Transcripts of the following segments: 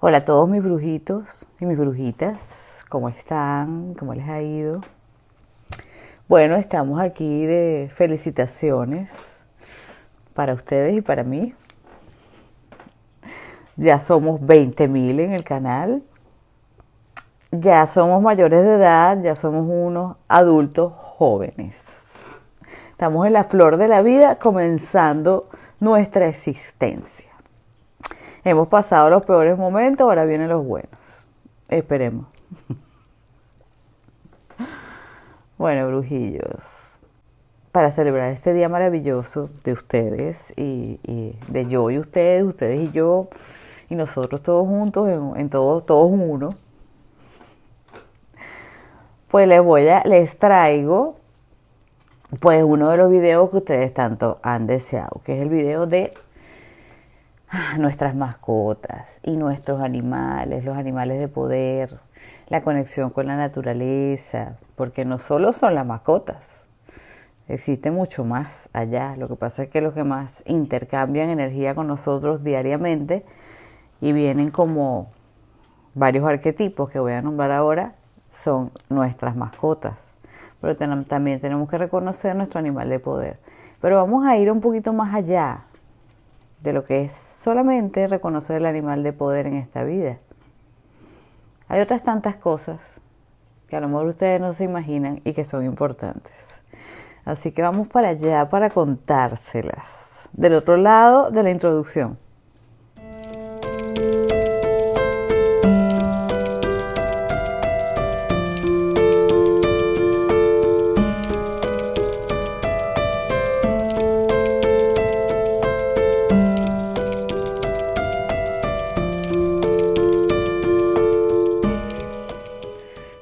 Hola a todos mis brujitos y mis brujitas, ¿cómo están? ¿Cómo les ha ido? Bueno, estamos aquí de felicitaciones para ustedes y para mí. Ya somos 20.000 en el canal, ya somos mayores de edad, ya somos unos adultos jóvenes. Estamos en la flor de la vida comenzando nuestra existencia. Hemos pasado los peores momentos, ahora vienen los buenos. Esperemos. Bueno, brujillos, para celebrar este día maravilloso de ustedes y de yo y ustedes y yo, y nosotros todos juntos, en todos uno, pues les traigo pues uno de los videos que ustedes tanto han deseado, que es el video de nuestras mascotas y nuestros animales, los animales de poder, la conexión con la naturaleza, porque no solo son las mascotas, existe mucho más allá. Lo que pasa es que los que más intercambian energía con nosotros diariamente y vienen como varios arquetipos que voy a nombrar ahora, son nuestras mascotas. Pero también tenemos que reconocer nuestro animal de poder. Pero vamos a ir un poquito más allá de lo que es solamente reconocer el animal de poder en esta vida. Hay otras tantas cosas que a lo mejor ustedes no se imaginan y que son importantes. Así que vamos para allá para contárselas. Del otro lado de la introducción.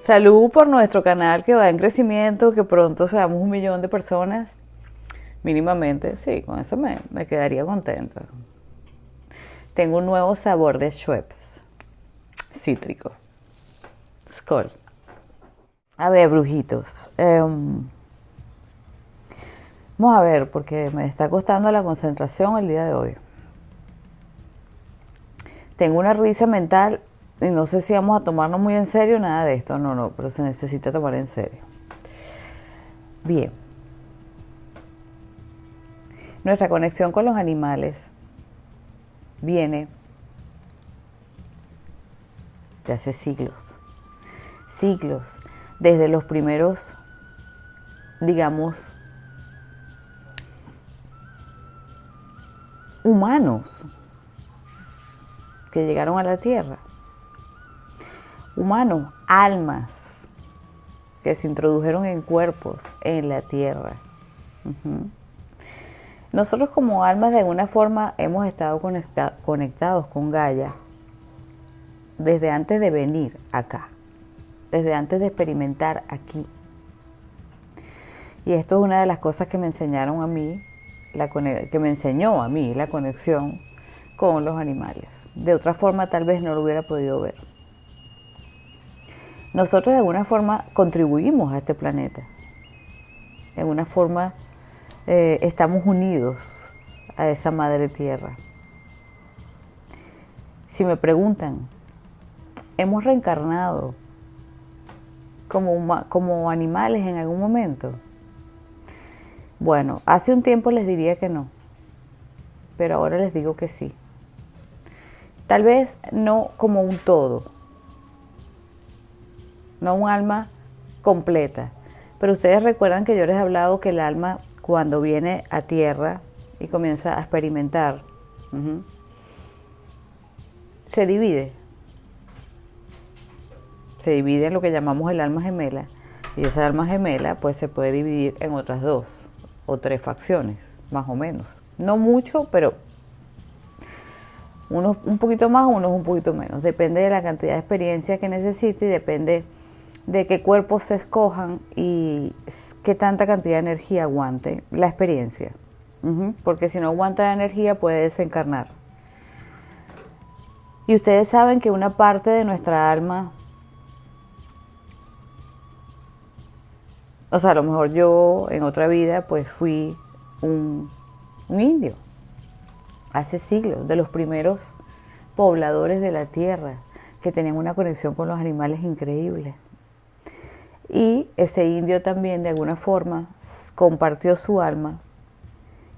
Salud por nuestro canal que va en crecimiento, que pronto seamos 1.000.000 de personas. Mínimamente, sí, con eso me quedaría contenta. Tengo un nuevo sabor de Schweppes, cítrico. Skol. A ver, brujitos. Vamos a ver, porque me está costando la concentración el día de hoy. Tengo una risa mental y no sé si vamos a tomarnos muy en serio nada de esto. No, pero se necesita tomar en serio. Bien. Nuestra conexión con los animales viene de hace siglos. Siglos. Desde los primeros, digamos, humanos que llegaron a la Tierra. Humanos, almas que se introdujeron en cuerpos en la Tierra. Nosotros como almas de alguna forma hemos estado conectados con Gaia desde antes de venir acá, desde antes de experimentar aquí. Y esto es una de las cosas que me enseñaron a mí, que me enseñó a mí la conexión con los animales. De otra forma tal vez no lo hubiera podido ver. Nosotros de alguna forma contribuimos a este planeta. De alguna forma estamos unidos a esa madre tierra. Si me preguntan, ¿hemos reencarnado como animales en algún momento? Bueno, hace un tiempo les diría que no, pero ahora les digo que sí. Tal vez no como un todo, no un alma completa, pero ustedes recuerdan que yo les he hablado que el alma cuando viene a tierra y comienza a experimentar, se divide en lo que llamamos el alma gemela, y esa alma gemela pues se puede dividir en otras 2 o 3 facciones, más o menos. No mucho, pero unos un poquito más, unos un poquito menos. Depende de la cantidad de experiencia que necesite y depende de qué cuerpos se escojan y qué tanta cantidad de energía aguante la experiencia. Porque si no aguanta la energía puede desencarnar. Y ustedes saben que una parte de nuestra alma, o sea, a lo mejor yo en otra vida pues fui un indio, hace siglos, de los primeros pobladores de la tierra, que tenían una conexión con los animales increíble. Y ese indio también de alguna forma compartió su alma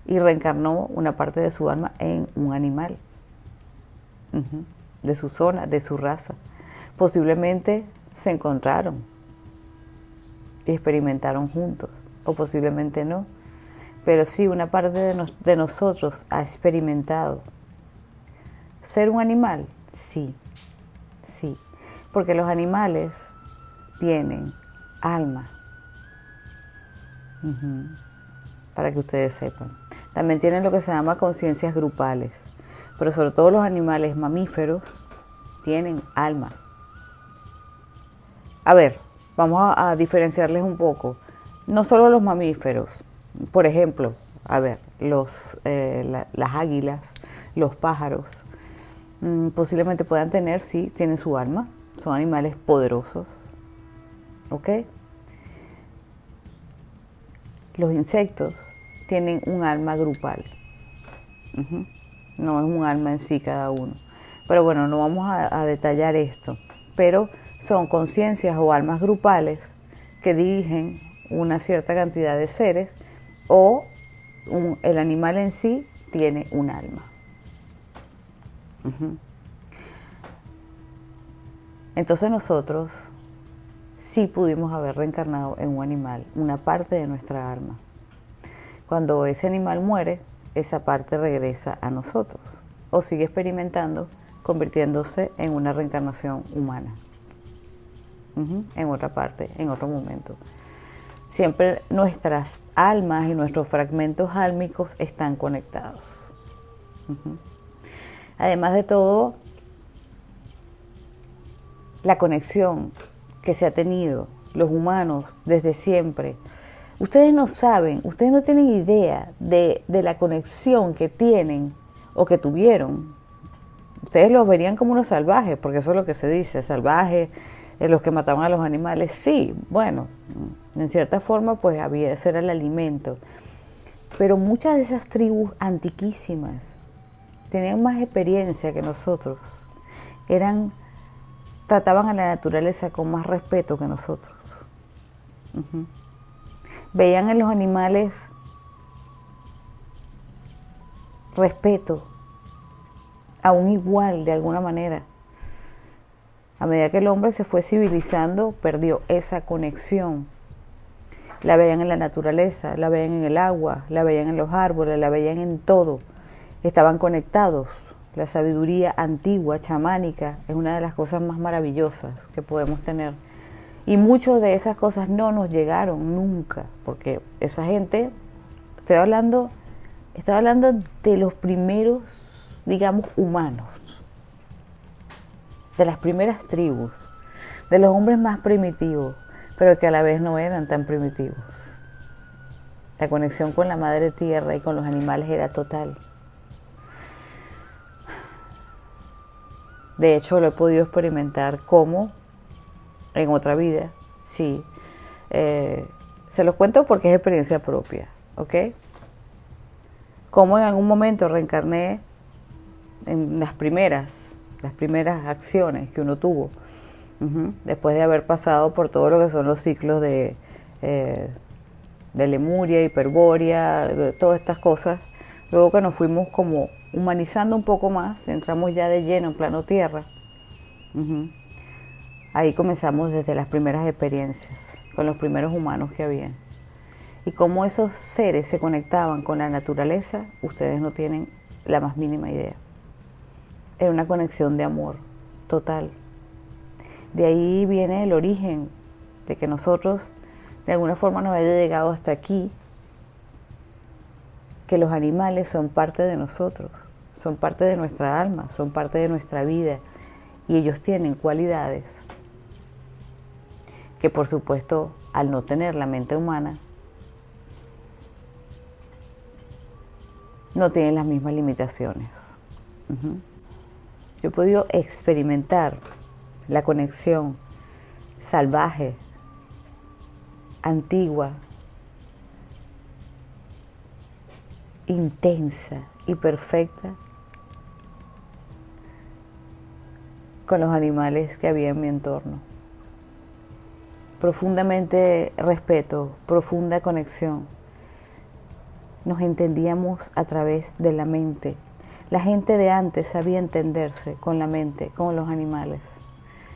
y reencarnó una parte de su alma en un animal, de su zona, de su raza. Posiblemente se encontraron y experimentaron juntos, o posiblemente no, pero sí una parte de nosotros ha experimentado. ¿Ser un animal? Sí, sí, porque los animales tienen alma, para que ustedes sepan. También tienen lo que se llama conciencias grupales, pero sobre todo los animales mamíferos tienen alma. A ver, vamos a diferenciarles un poco. No solo los mamíferos, por ejemplo, a ver, las águilas, los pájaros, posiblemente puedan tener, sí, tienen su alma, son animales poderosos, ¿ok? Los insectos tienen un alma grupal, no es un alma en sí cada uno. Pero bueno, no vamos a detallar esto, pero son conciencias o almas grupales que dirigen una cierta cantidad de seres, o el animal en sí tiene un alma. Entonces nosotros sí pudimos haber reencarnado en un animal, una parte de nuestra alma. Cuando ese animal muere, esa parte regresa a nosotros o sigue experimentando, convirtiéndose en una reencarnación humana, en otra parte, en otro momento. Siempre nuestras almas y nuestros fragmentos álmicos están conectados. Además de todo, la conexión que se ha tenido los humanos desde siempre. Ustedes no saben, ustedes no tienen idea de la conexión que tienen o que tuvieron. Ustedes los verían como unos salvajes, porque eso es lo que se dice, salvajes, los que mataban a los animales. Sí, bueno, en cierta forma pues ese era el alimento. Pero muchas de esas tribus antiquísimas tenían más experiencia que nosotros. Trataban a la naturaleza con más respeto que nosotros. Veían en los animales respeto, aún igual de alguna manera. A medida que el hombre se fue civilizando, perdió esa conexión. La veían en la naturaleza, la veían en el agua, la veían en los árboles, la veían en todo. Estaban conectados. La sabiduría antigua, chamánica, es una de las cosas más maravillosas que podemos tener. Y muchas de esas cosas no nos llegaron nunca, porque esa gente, estoy hablando de los primeros, digamos, humanos, de las primeras tribus, de los hombres más primitivos, pero que a la vez no eran tan primitivos. La conexión con la madre tierra y con los animales era total. De hecho, lo he podido experimentar como en otra vida, sí. Se los cuento porque es experiencia propia, ¿ok? Como en algún momento reencarné en las primeras acciones que uno tuvo, después de haber pasado por todo lo que son los ciclos de Lemuria, Hiperbórea, de todas estas cosas. Luego que nos fuimos como humanizando un poco más, entramos ya de lleno en plano tierra. Ahí comenzamos desde las primeras experiencias, con los primeros humanos que había. Y cómo esos seres se conectaban con la naturaleza, ustedes no tienen la más mínima idea. Era una conexión de amor total. De ahí viene el origen de que nosotros, de alguna forma, nos haya llegado hasta aquí, que los animales son parte de nosotros, son parte de nuestra alma, son parte de nuestra vida, y ellos tienen cualidades que, por supuesto, al no tener la mente humana, no tienen las mismas limitaciones. Yo he podido experimentar la conexión salvaje, antigua, intensa y perfecta con los animales que había en mi entorno. Profundamente respeto, profunda conexión. Nos entendíamos a través de la mente. La gente de antes sabía entenderse con la mente, con los animales,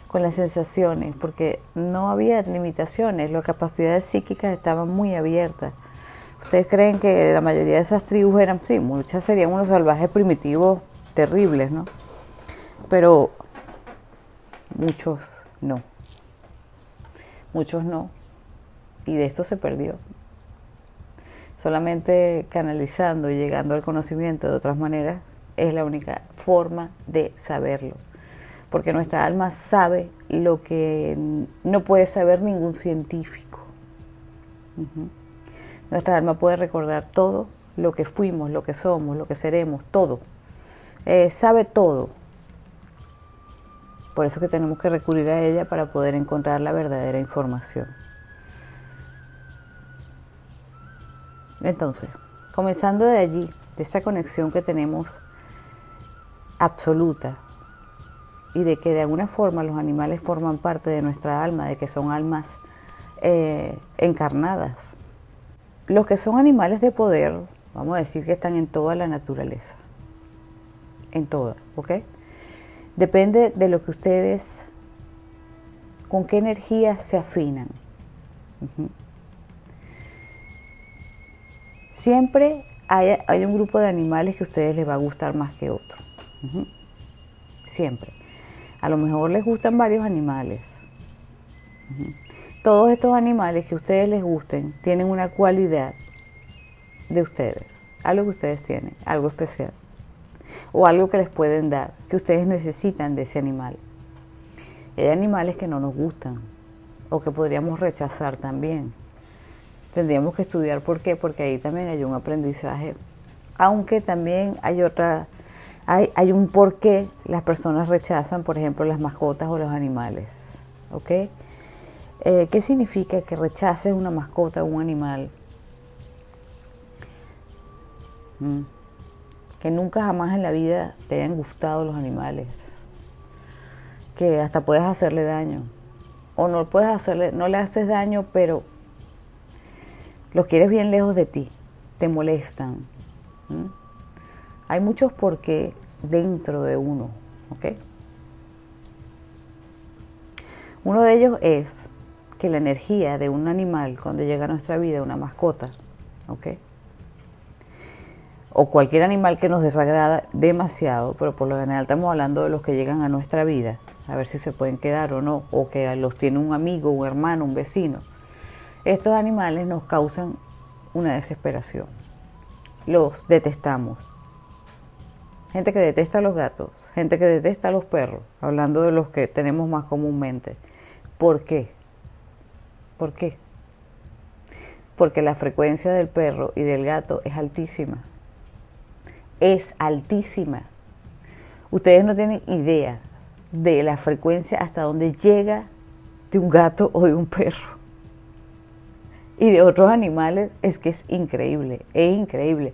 con las sensaciones, porque no había limitaciones, las capacidades psíquicas estaban muy abiertas. ¿Ustedes creen que la mayoría de esas tribus eran, sí, muchas serían unos salvajes primitivos terribles, ¿no? Pero muchos no. Muchos no. Y de esto se perdió. Solamente canalizando y llegando al conocimiento de otras maneras es la única forma de saberlo. Porque nuestra alma sabe lo que no puede saber ningún científico. Nuestra alma puede recordar todo lo que fuimos, lo que somos, lo que seremos, todo. Sabe todo. Por eso que tenemos que recurrir a ella para poder encontrar la verdadera información. Entonces, comenzando de allí, de esa conexión que tenemos absoluta y de que de alguna forma los animales forman parte de nuestra alma, de que son almas encarnadas. Los que son animales de poder, vamos a decir que están en toda la naturaleza, en toda, ¿ok? Depende de lo que ustedes, con qué energía se afinan. Siempre hay un grupo de animales que a ustedes les va a gustar más que otro. Siempre. A lo mejor les gustan varios animales. Todos estos animales que a ustedes les gusten tienen una cualidad de ustedes, algo que ustedes tienen, algo especial, o algo que les pueden dar, que ustedes necesitan de ese animal. Hay animales que no nos gustan, o que podríamos rechazar también. Tendríamos que estudiar por qué, porque ahí también hay un aprendizaje, aunque también hay un por qué las personas rechazan, por ejemplo, las mascotas o los animales, ¿ok? ¿Qué significa que rechaces una mascota o un animal? Que nunca jamás en la vida te hayan gustado los animales, que hasta puedes hacerle daño, o no le haces daño, pero los quieres bien lejos de ti, te molestan. Hay muchos por qué dentro de uno, ¿ok? Uno de ellos es que la energía de un animal cuando llega a nuestra vida, una mascota, ¿ok? O cualquier animal que nos desagrada demasiado, pero por lo general estamos hablando de los que llegan a nuestra vida, a ver si se pueden quedar o no, o que los tiene un amigo, un hermano, un vecino. Estos animales nos causan una desesperación. Los detestamos. Gente que detesta a los gatos, gente que detesta a los perros, hablando de los que tenemos más comúnmente. ¿Por qué? ¿Por qué? Porque la frecuencia del perro y del gato es altísima. Es altísima. Ustedes no tienen idea de la frecuencia hasta donde llega de un gato o de un perro. Y de otros animales es que es increíble, es increíble.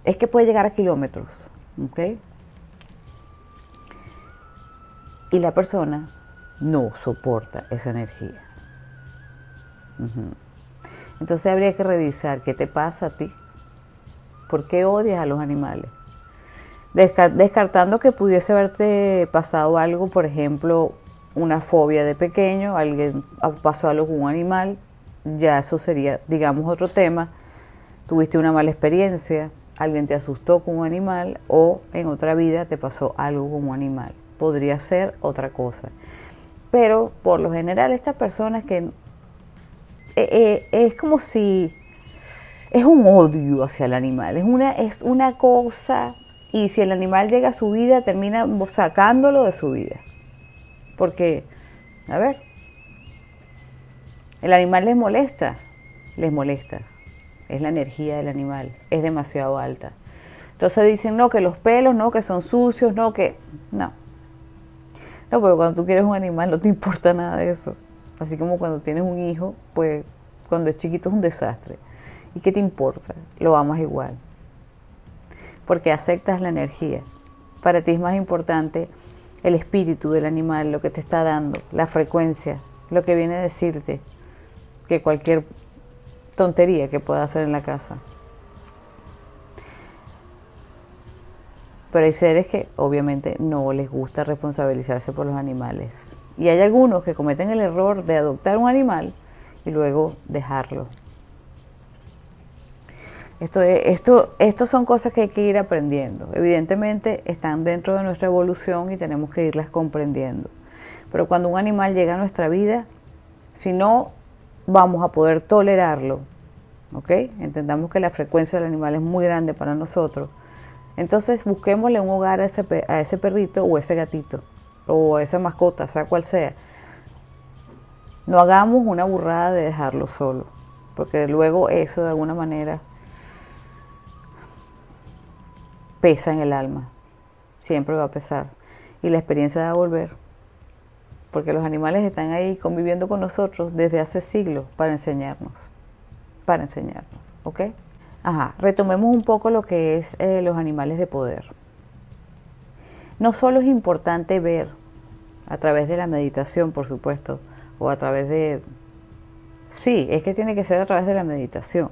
Es que puede llegar a kilómetros, ¿ok? Y la persona no soporta esa energía. Entonces habría que revisar qué te pasa a ti. ¿Por qué odias a los animales? Descartando que pudiese haberte pasado algo, por ejemplo, una fobia de pequeño, alguien pasó algo con un animal, ya eso sería, digamos, otro tema. Tuviste una mala experiencia, alguien te asustó con un animal o en otra vida te pasó algo con un animal. Podría ser otra cosa. Pero por lo general estas personas que es como si es un odio hacia el animal, es una cosa, y si el animal llega a su vida termina sacándolo de su vida. Porque, a ver, el animal les molesta, es la energía del animal, es demasiado alta. Entonces dicen, no, que los pelos, no, que son sucios, no, que... No, pero cuando tú quieres un animal no te importa nada de eso. Así como cuando tienes un hijo, pues cuando es chiquito es un desastre. ¿Y qué te importa? Lo amas igual. Porque aceptas la energía. Para ti es más importante el espíritu del animal, lo que te está dando, la frecuencia, lo que viene a decirte, que cualquier tontería que pueda hacer en la casa. Pero hay seres que obviamente no les gusta responsabilizarse por los animales. Y hay algunos que cometen el error de adoptar un animal y luego dejarlo. Esto son cosas que hay que ir aprendiendo. Evidentemente están dentro de nuestra evolución y tenemos que irlas comprendiendo. Pero cuando un animal llega a nuestra vida, si no vamos a poder tolerarlo, ¿ok? Entendamos que la frecuencia del animal es muy grande para nosotros. Entonces busquémosle un hogar a ese perrito o ese gatito o a esa mascota, sea cual sea. No hagamos una burrada de dejarlo solo, porque luego eso de alguna manera pesa en el alma, siempre va a pesar y la experiencia va a volver, porque los animales están ahí conviviendo con nosotros desde hace siglos para enseñarnos, ¿ok? Retomemos un poco lo que es los animales de poder. No solo es importante ver a través de la meditación, por supuesto, o a través de... Sí, es que tiene que ser a través de la meditación,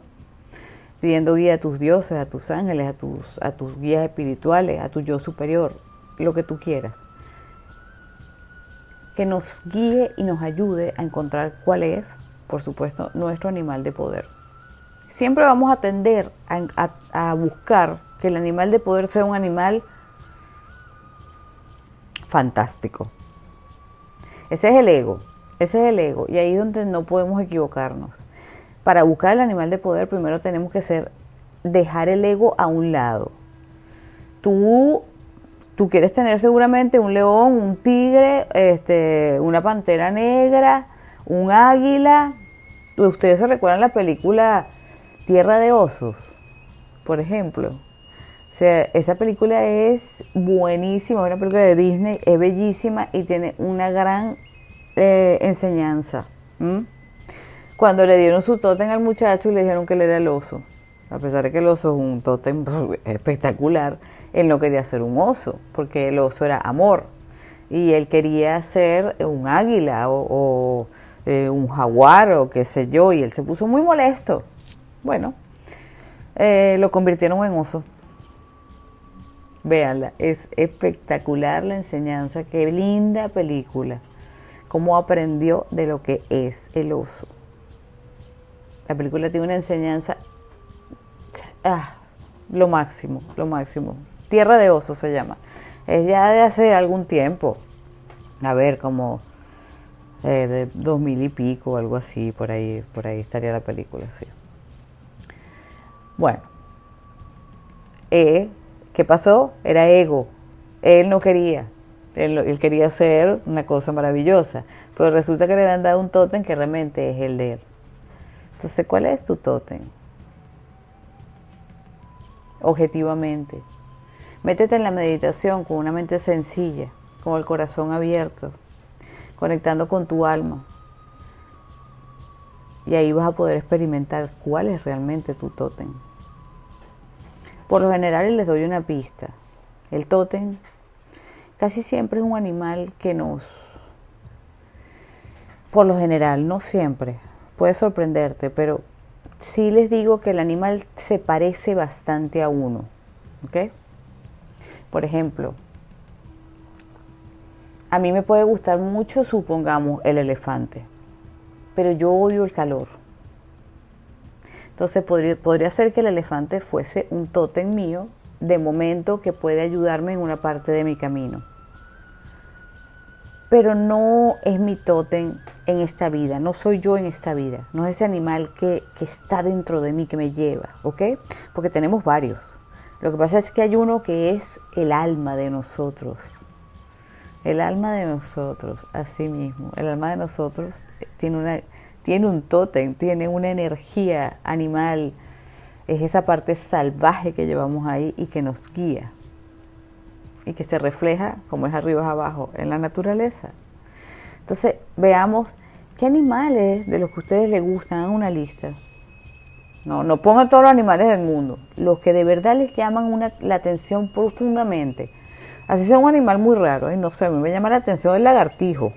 pidiendo guía a tus dioses, a tus ángeles, a tus guías espirituales, a tu yo superior, lo que tú quieras. Que nos guíe y nos ayude a encontrar cuál es, por supuesto, nuestro animal de poder. Siempre vamos a tender a buscar que el animal de poder sea un animal fantástico. Ese es el ego, y ahí es donde no podemos equivocarnos. Para buscar el animal de poder, primero tenemos que dejar el ego a un lado. Tú quieres tener seguramente un león, un tigre, una pantera negra, un águila. Ustedes se recuerdan la película Tierra de Osos, por ejemplo. O sea, esa película es buenísima, es una película de Disney, es bellísima y tiene una gran enseñanza. Cuando le dieron su tótem al muchacho y le dijeron que él era el oso, a pesar de que el oso es un tótem espectacular, él no quería ser un oso, porque el oso era amor, y él quería ser un águila o un jaguar o qué sé yo, y él se puso muy molesto. Bueno, lo convirtieron en oso. Véanla, es espectacular la enseñanza, qué linda película, cómo aprendió de lo que es el oso. La película tiene una enseñanza, lo máximo. Tierra de Osos se llama. Es ya de hace algún tiempo, como de 2000 y pico, algo así, por ahí estaría la película, sí. Bueno, ¿qué pasó? Era ego. Él no quería. Él quería hacer una cosa maravillosa, pero resulta que le habían dado un tótem que realmente es el de él. Entonces, ¿cuál es tu tótem? Objetivamente. Métete en la meditación con una mente sencilla, con el corazón abierto, conectando con tu alma. Y ahí vas a poder experimentar cuál es realmente tu tótem. Por lo general les doy una pista. El tótem casi siempre es un animal que por lo general, no siempre, puede sorprenderte, pero sí les digo que el animal se parece bastante a uno, ¿ok? Por ejemplo, a mí me puede gustar mucho, supongamos, el elefante, pero yo odio el calor. Entonces podría ser que el elefante fuese un tótem mío, de momento, que puede ayudarme en una parte de mi camino. Pero no es mi tótem en esta vida, no soy yo en esta vida, no es ese animal que está dentro de mí, que me lleva, ¿ok? Porque tenemos varios. Lo que pasa es que hay uno que es el alma de nosotros. El alma de nosotros, así mismo. El alma de nosotros tiene un tótem, tiene una energía animal. Es esa parte salvaje que llevamos ahí y que nos guía. Y que se refleja, como es arriba es abajo, en la naturaleza. Entonces, veamos qué animales de los que a ustedes les gustan, hagan una lista. No pongan todos los animales del mundo, los que de verdad les llaman la atención profundamente. Así sea un animal muy raro, no sé, me llama la atención el lagartijo.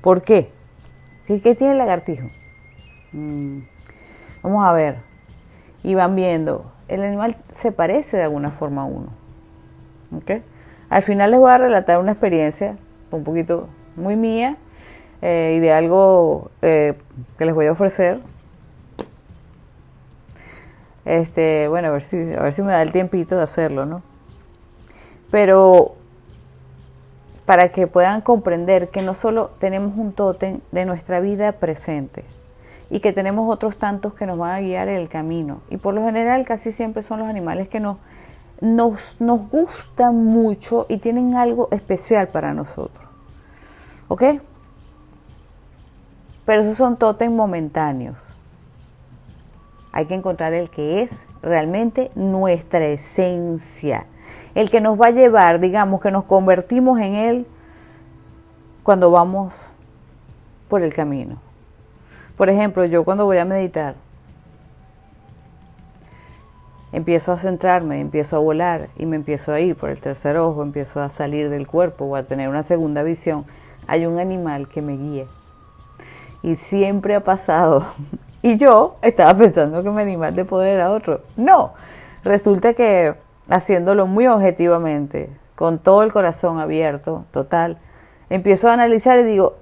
¿Por qué? ¿Qué tiene el lagartijo? Vamos a ver. Y van viendo. El animal se parece de alguna forma a uno. ¿Okay? Al final les voy a relatar una experiencia un poquito muy mía y de algo que les voy a ofrecer. Bueno, a ver si me da el tiempito de hacerlo, ¿no? Pero para que puedan comprender que no solo tenemos un tótem de nuestra vida presente y que tenemos otros tantos que nos van a guiar en el camino. Y por lo general casi siempre son los animales que nos gustan mucho y tienen algo especial para nosotros. ¿Ok? Pero esos son tótem momentáneos. Hay que encontrar el que es realmente nuestra esencia. El que nos va a llevar, digamos, que nos convertimos en él cuando vamos por el camino. Por ejemplo, yo cuando voy a meditar, empiezo a centrarme, empiezo a volar y me empiezo a ir por el tercer ojo, empiezo a salir del cuerpo o a tener una segunda visión. Hay un animal que me guía. Y siempre ha pasado. Y yo estaba pensando que mi animal de poder era otro. No, resulta que haciéndolo muy objetivamente, con todo el corazón abierto, total, empiezo a analizar y digo,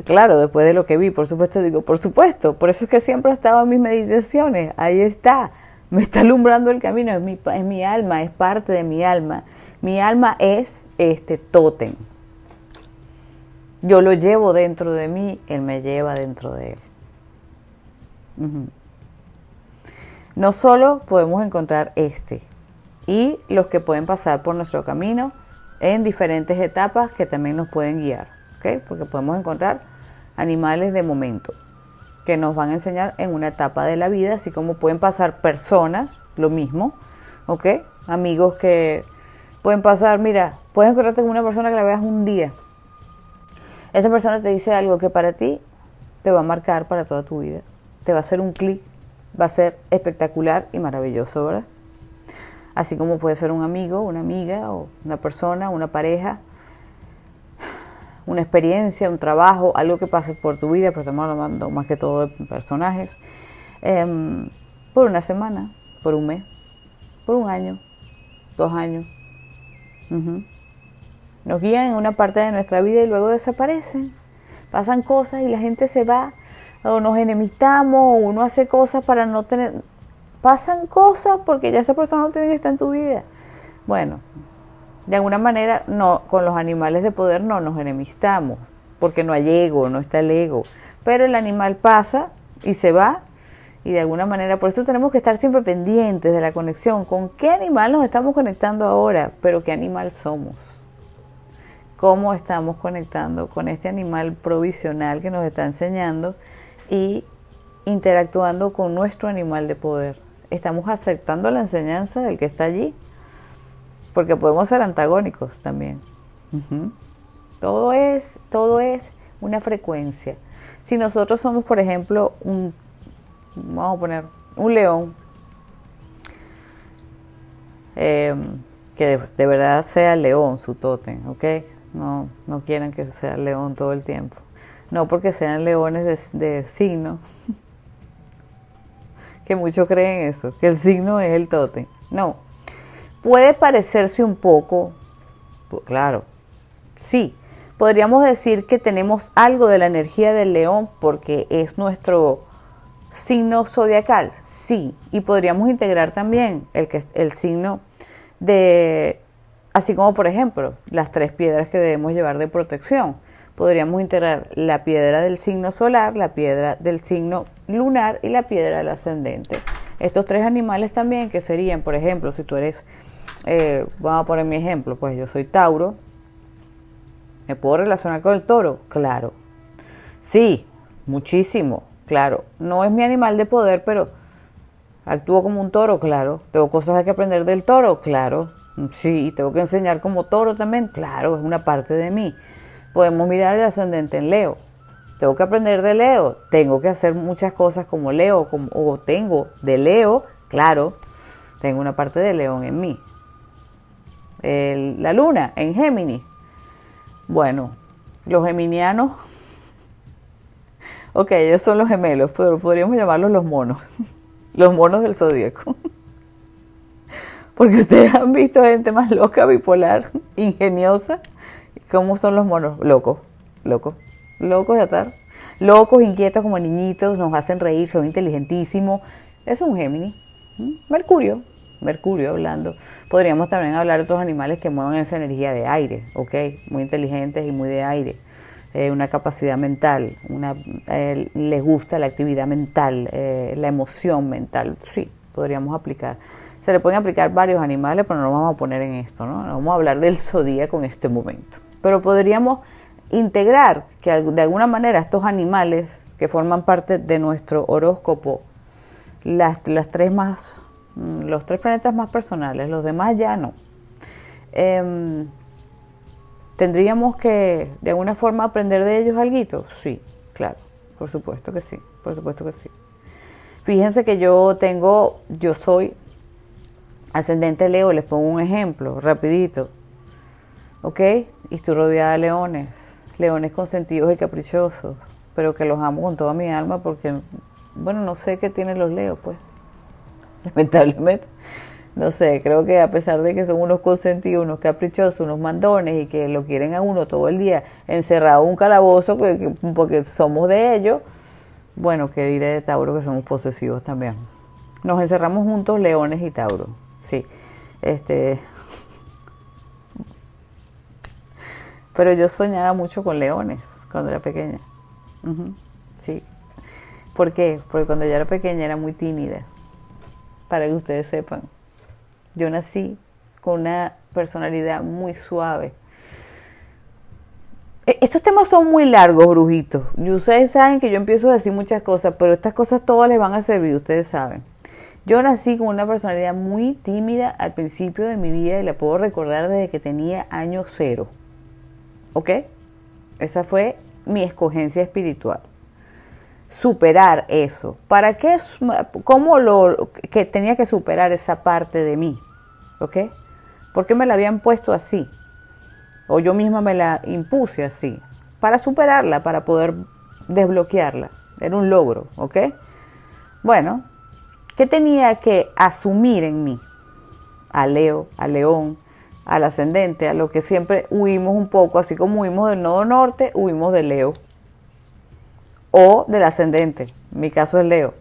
claro, después de lo que vi, por supuesto, digo, por supuesto, por eso es que siempre he estado en mis meditaciones, ahí está, me está alumbrando el camino, es mi alma, es parte de mi alma. Mi alma es este tótem. Yo lo llevo dentro de mí, él me lleva dentro de él. No solo podemos encontrar y los que pueden pasar por nuestro camino en diferentes etapas que también nos pueden guiar, ¿okay? Porque podemos encontrar animales de momento que nos van a enseñar en una etapa de la vida, así como pueden pasar personas, lo mismo, ¿ok? Amigos que pueden pasar, mira, puedes encontrarte con una persona que la veas un día. Esa persona te dice algo que para ti te va a marcar para toda tu vida. Te va a hacer un clic, va a ser espectacular y maravilloso, ¿verdad? Así como puede ser un amigo, una amiga, o una persona, una pareja, una experiencia, un trabajo, algo que pase por tu vida, pero estamos hablando más que todo de personajes, por una semana, por un mes, por un año, 2 años. Nos guían en una parte de nuestra vida y luego desaparecen. Pasan cosas y la gente se va, o nos enemistamos, o uno hace cosas para no tener... Pasan cosas porque ya esa persona no tiene que estar en tu vida. Bueno, de alguna manera no, con los animales de poder no nos enemistamos, porque no hay ego, no está el ego. Pero el animal pasa y se va, y de alguna manera, por eso tenemos que estar siempre pendientes de la conexión. ¿Con qué animal nos estamos conectando ahora? Pero ¿qué animal somos? ¿Cómo estamos conectando con este animal provisional que nos está enseñando y interactuando con nuestro animal de poder? ¿Estamos aceptando la enseñanza del que está allí? Porque podemos ser antagónicos también. Todo es una frecuencia. Si nosotros somos, por ejemplo, vamos a poner un león, que de verdad sea león su tótem, ¿ok? No quieran que sea león todo el tiempo. No porque sean leones de signo, que muchos creen eso, que el signo es el tótem. No, puede parecerse un poco, claro, sí, podríamos decir que tenemos algo de la energía del león porque es nuestro signo zodiacal, sí, y podríamos integrar también el signo de, así como por ejemplo, las 3 piedras que debemos llevar de protección. Podríamos integrar la piedra del signo solar, la piedra del signo lunar y la piedra del ascendente. Estos 3 animales también que serían, por ejemplo, si tú eres, vamos a poner mi ejemplo, pues yo soy Tauro, ¿me puedo relacionar con el toro? Claro. Sí, muchísimo, claro. No es mi animal de poder, pero actúo como un toro, claro. Tengo cosas que aprender del toro, claro. Sí, tengo que enseñar como toro también, claro, es una parte de mí. Podemos mirar el ascendente en Leo. Tengo que aprender de Leo. Tengo que hacer muchas cosas como Leo, o tengo de Leo, claro, tengo una parte de León en mí. la luna en Géminis. Bueno, los geminianos, ok, ellos son los gemelos, pero podríamos llamarlos los monos, los monos del zodíaco. Porque ustedes han visto gente más loca, bipolar, ingeniosa. ¿Cómo son los monos? Locos, locos, locos de atar. Locos, inquietos como niñitos, nos hacen reír, son inteligentísimos. Es un Géminis. Mercurio, Mercurio hablando. Podríamos también hablar de otros animales que mueven esa energía de aire, ¿ok? Muy inteligentes y muy de aire. Una capacidad mental, les gusta la actividad mental, la emoción mental. Sí, podríamos aplicar. Se le pueden aplicar varios animales, pero no nos vamos a poner en esto, ¿no? No vamos a hablar del zodíaco en este momento. Pero podríamos integrar que de alguna manera estos animales que forman parte de nuestro horóscopo, los tres planetas más personales, los demás ya no. ¿Tendríamos que de alguna forma aprender de ellos algo? Sí, claro, por supuesto que sí, por supuesto que sí. Fíjense que yo soy ascendente Leo, les pongo un ejemplo, rapidito, ¿ok? Y estoy rodeada de leones consentidos y caprichosos, pero que los amo con toda mi alma porque, bueno, no sé qué tienen los Leos, pues, lamentablemente. No sé, creo que a pesar de que son unos consentidos, unos caprichosos, unos mandones y que lo quieren a uno todo el día encerrado en un calabozo porque somos de ellos, bueno, qué diré de Tauro que somos posesivos también. Nos encerramos juntos leones y Tauro, sí. Pero yo soñaba mucho con leones cuando era pequeña. Sí. ¿Por qué? Porque cuando yo era pequeña era muy tímida, para que ustedes sepan. Yo nací con una personalidad muy suave. Estos temas son muy largos, brujitos. Y ustedes saben que yo empiezo a decir muchas cosas, pero estas cosas todas les van a servir, ustedes saben. Yo nací con una personalidad muy tímida al principio de mi vida y la puedo recordar desde que tenía año 0. ¿Ok? Esa fue mi escogencia espiritual. Superar eso. ¿Para qué? ¿Cómo que tenía que superar esa parte de mí? ¿Ok? ¿Por qué me la habían puesto así? O yo misma me la impuse así. Para superarla, para poder desbloquearla. Era un logro, ¿ok? Bueno, ¿qué tenía que asumir en mí? A Leo, a León, al ascendente, a lo que siempre huimos un poco, así como huimos del nodo norte, huimos de Leo. O del ascendente, en mi caso es Leo,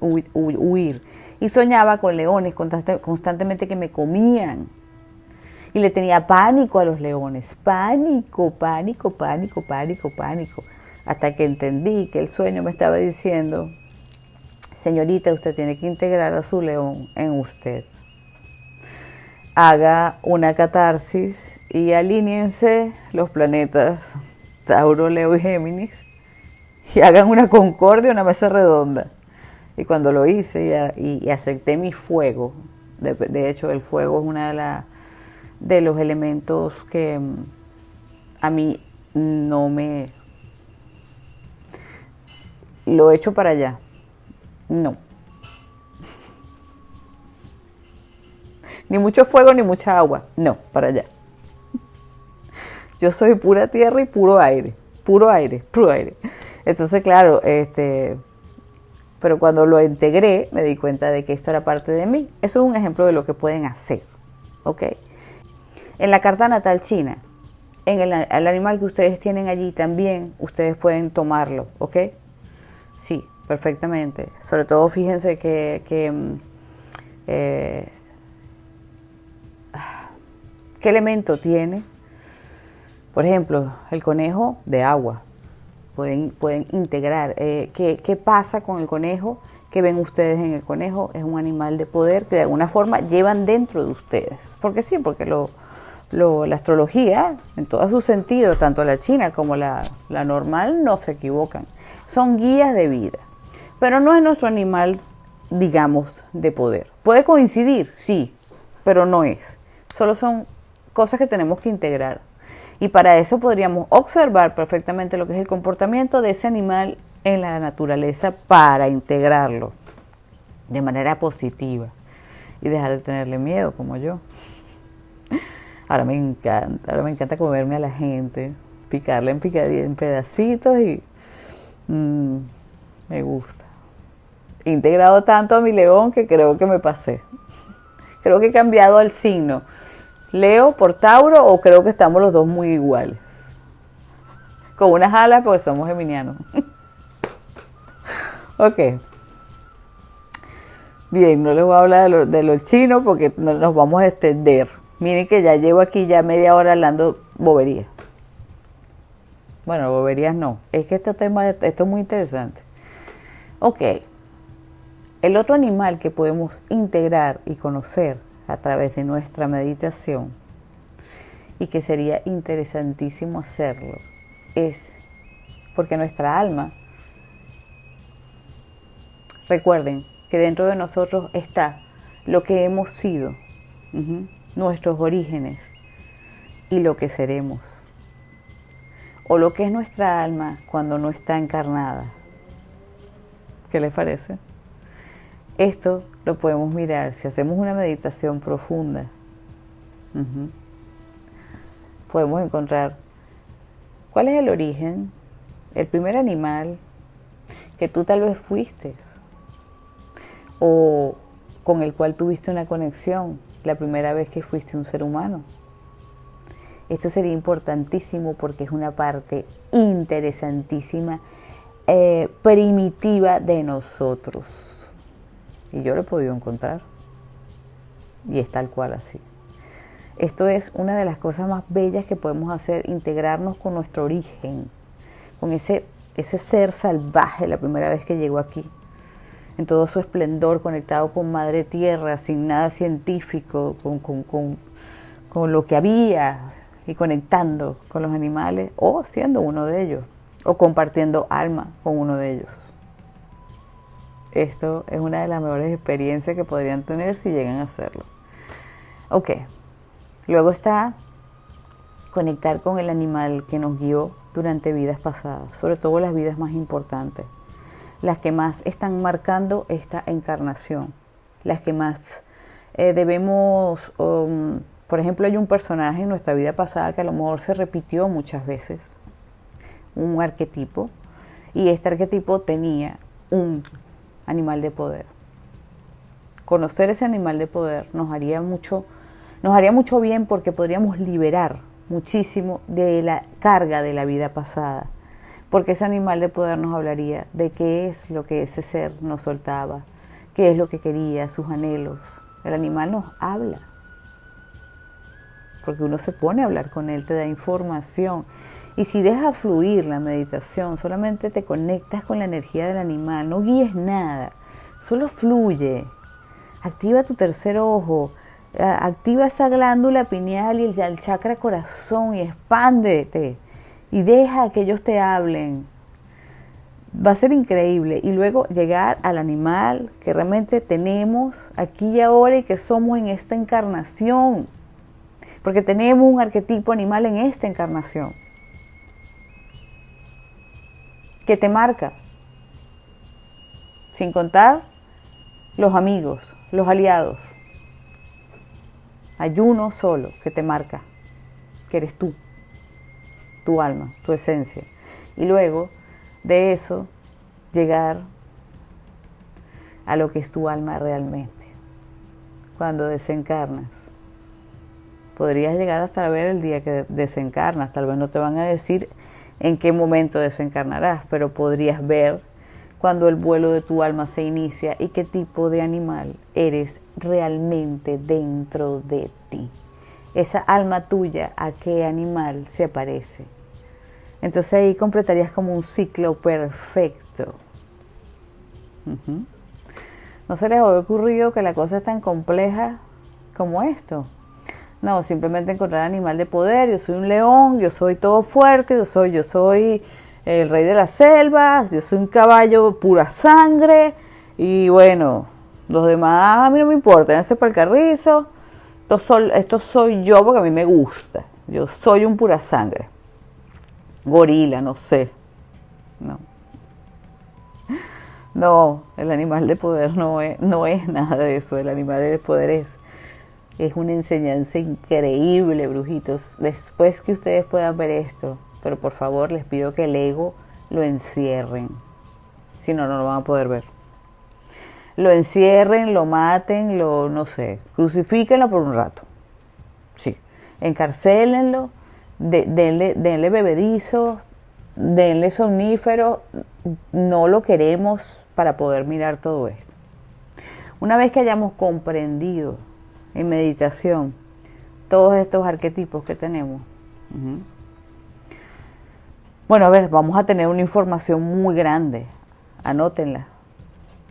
huir. Y soñaba con leones constantemente que me comían. Y le tenía pánico a los leones, pánico, pánico, pánico, pánico, pánico. Hasta que entendí que el sueño me estaba diciendo, señorita, usted tiene que integrar a su león en usted. Haga una catarsis y alíñense los planetas Tauro, Leo y Géminis y hagan una concordia, una mesa redonda. Y cuando lo hice y acepté mi fuego, de hecho el fuego es una de los elementos que a mí no me... Lo echo para allá. No. Ni mucho fuego ni mucha agua. No, para allá. Yo soy pura tierra y puro aire. Puro aire, puro aire. Entonces, claro, pero cuando lo integré me di cuenta de que esto era parte de mí. Eso es un ejemplo de lo que pueden hacer, ¿ok? En la carta natal china, en el animal que ustedes tienen allí también, ustedes pueden tomarlo, ¿ok? Sí, perfectamente. Sobre todo fíjense ¿qué elemento tiene? Por ejemplo, el conejo de agua. Pueden integrar. ¿Qué pasa con el conejo? ¿Qué ven ustedes en el conejo? Es un animal de poder que de alguna forma llevan dentro de ustedes. Porque sí, porque la astrología, en todo su sentido, tanto la china como la normal, no se equivocan. Son guías de vida. Pero no es nuestro animal, digamos, de poder. ¿Puede coincidir? Sí, pero no es. Solo son cosas que tenemos que integrar. Y para eso podríamos observar perfectamente lo que es el comportamiento de ese animal en la naturaleza para integrarlo de manera positiva y dejar de tenerle miedo como yo. Ahora me encanta comerme a la gente, picarla en pedacitos y me gusta. He integrado tanto a mi león que creo que me pasé. Creo que he cambiado el signo. Leo por Tauro o creo que estamos los dos muy iguales. Con unas alas porque somos geminianos. Ok. Bien, no les voy a hablar de lo chino porque no nos vamos a extender. Miren que ya llevo aquí ya media hora hablando boberías. Bueno, boberías no. Es que esto es muy interesante. Ok. El otro animal que podemos integrar y conocer a través de nuestra meditación y que sería interesantísimo hacerlo es porque nuestra alma, recuerden que dentro de nosotros está lo que hemos sido, nuestros orígenes y lo que seremos, o lo que es nuestra alma cuando no está encarnada. ¿Qué les parece? Esto lo podemos mirar si hacemos una meditación profunda. Podemos encontrar cuál es el origen, el primer animal que tú tal vez fuiste o con el cual tuviste una conexión la primera vez que fuiste un ser humano. Esto sería importantísimo porque es una parte interesantísima, primitiva de nosotros. Y yo lo he podido encontrar. Y es tal cual así. Esto es una de las cosas más bellas que podemos hacer, integrarnos con nuestro origen, con ese ser salvaje la primera vez que llegó aquí, en todo su esplendor, conectado con Madre Tierra, sin nada científico, con lo que había y conectando con los animales, o siendo uno de ellos, o compartiendo alma con uno de ellos. Esto es una de las mejores experiencias que podrían tener si llegan a hacerlo. Ok, luego está conectar con el animal que nos guió durante vidas pasadas, sobre todo las vidas más importantes, las que más están marcando esta encarnación, las que más debemos, por ejemplo, hay un personaje en nuestra vida pasada que a lo mejor se repitió muchas veces, un arquetipo, y este arquetipo tenía un animal de poder. Conocer ese animal de poder nos haría mucho bien porque podríamos liberar muchísimo de la carga de la vida pasada, porque ese animal de poder nos hablaría de qué es lo que ese ser nos soltaba, qué es lo que quería, sus anhelos. El animal nos habla, porque uno se pone a hablar con él, te da información. Y si dejas fluir la meditación, solamente te conectas con la energía del animal, no guíes nada, solo fluye. Activa tu tercer ojo, activa esa glándula pineal y el chakra corazón y expándete y deja que ellos te hablen. Va a ser increíble. Y luego llegar al animal que realmente tenemos aquí y ahora y que somos en esta encarnación. Porque tenemos un arquetipo animal en esta encarnación que te marca, sin contar los amigos, los aliados. Hay uno solo que te marca, que eres tú, tu alma, tu esencia. Y luego de eso, llegar a lo que es tu alma realmente. Cuando desencarnas, podrías llegar hasta ver el día que desencarnas. Tal vez no te van a decir en qué momento desencarnarás, pero podrías ver cuando el vuelo de tu alma se inicia y qué tipo de animal eres realmente dentro de ti. Esa alma tuya, ¿a qué animal se aparece? Entonces ahí completarías como un ciclo perfecto. ¿No se les había ocurrido que la cosa es tan compleja como esto? No, simplemente encontrar animal de poder. Yo soy un león, yo soy todo fuerte, yo soy el rey de la selva, yo soy un caballo pura sangre. Y bueno, los demás a mí no me importa, váyanse para el carrizo. Esto soy yo porque a mí me gusta. Yo soy un pura sangre. Gorila, no sé. No, el animal de poder no es nada de eso. El animal de poder es Es una enseñanza increíble, brujitos. Después que ustedes puedan ver esto, pero por favor les pido que el ego lo encierren. Si no, no lo van a poder ver. Lo encierren, lo maten, no sé, crucifíquenlo por un rato. Sí, encarcélenlo, denle bebedizo, denle somnífero. No lo queremos para poder mirar todo esto. Una vez que hayamos comprendido en meditación todos estos arquetipos que tenemos, bueno, a ver, vamos a tener una información muy grande. Anótenla,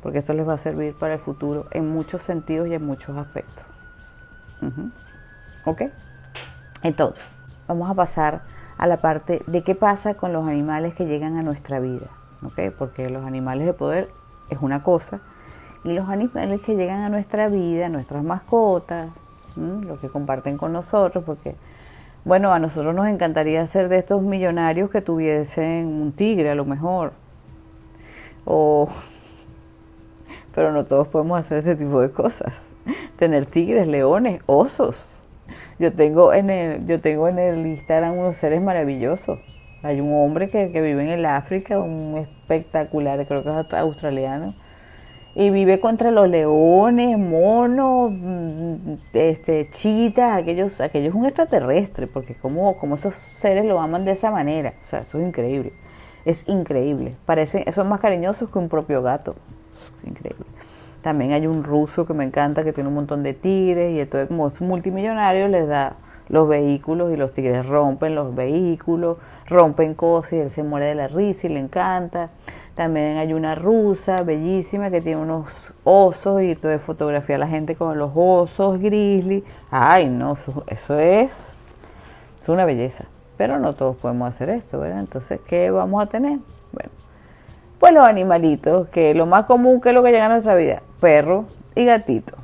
porque esto les va a servir para el futuro en muchos sentidos y en muchos aspectos. ¿Ok? Entonces, vamos a pasar a la parte de qué pasa con los animales que llegan a nuestra vida. ¿Ok? Porque los animales de poder es una cosa, y los animales que llegan a nuestra vida, nuestras mascotas, lo que comparten con nosotros, porque, bueno, a nosotros nos encantaría ser de estos millonarios que tuviesen un tigre a lo mejor, pero no todos podemos hacer ese tipo de cosas. Tener tigres, leones, osos. Yo tengo en el Instagram unos seres maravillosos. Hay un hombre que vive en el África, un espectacular, creo que es australiano, y vive contra los leones, monos, chitas, aquellos es un extraterrestre, porque como esos seres lo aman de esa manera. O sea, eso es increíble. Es increíble. Son más cariñosos que un propio gato. Es increíble. También hay un ruso que me encanta, que tiene un montón de tigres, y entonces, como es multimillonario, les da los vehículos, y los tigres rompen los vehículos, rompen cosas, y él se muere de la risa y le encanta. También hay una rusa bellísima que tiene unos osos, y entonces fotografía a la gente con los osos grizzly. Ay, no, eso es una belleza. Pero no todos podemos hacer esto, ¿verdad? Entonces, ¿qué vamos a tener? Bueno, pues los animalitos, que lo más común, que es lo que llega a nuestra vida: perro y gatito.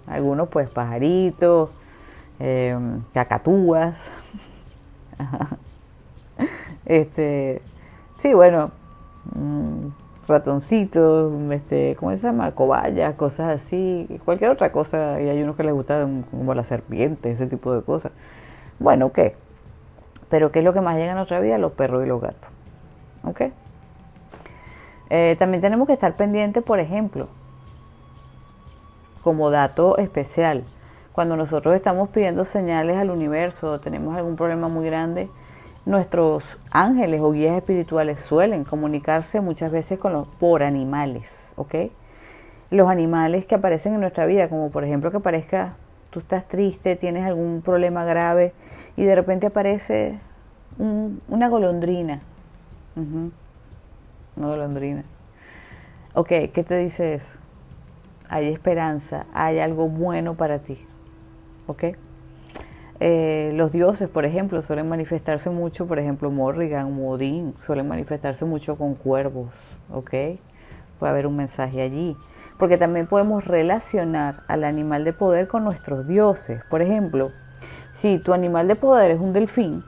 Algunos pues pajaritos, cacatúas. Sí, bueno, ratoncitos, ¿cómo se llama? Cobayas, cosas así, cualquier otra cosa. Y hay unos que les gustan como las serpientes, ese tipo de cosas. Bueno, ¿qué? Pero ¿qué es lo que más llega a nuestra vida? Los perros y los gatos. ¿Ok? También tenemos que estar pendientes, por ejemplo, como dato especial, cuando nosotros estamos pidiendo señales al universo o tenemos algún problema muy grande, nuestros ángeles o guías espirituales suelen comunicarse muchas veces por animales, ¿ok? Los animales que aparecen en nuestra vida, como por ejemplo que aparezca, tú estás triste, tienes algún problema grave y de repente aparece una golondrina. Una golondrina. Ok, ¿qué te dice eso? Hay esperanza, hay algo bueno para ti. ¿Ok? Los dioses, por ejemplo, suelen manifestarse mucho, por ejemplo, Morrigan, Odín, suelen manifestarse mucho con cuervos. ¿Ok? Puede haber un mensaje allí. Porque también podemos relacionar al animal de poder con nuestros dioses. Por ejemplo, si tu animal de poder es un delfín,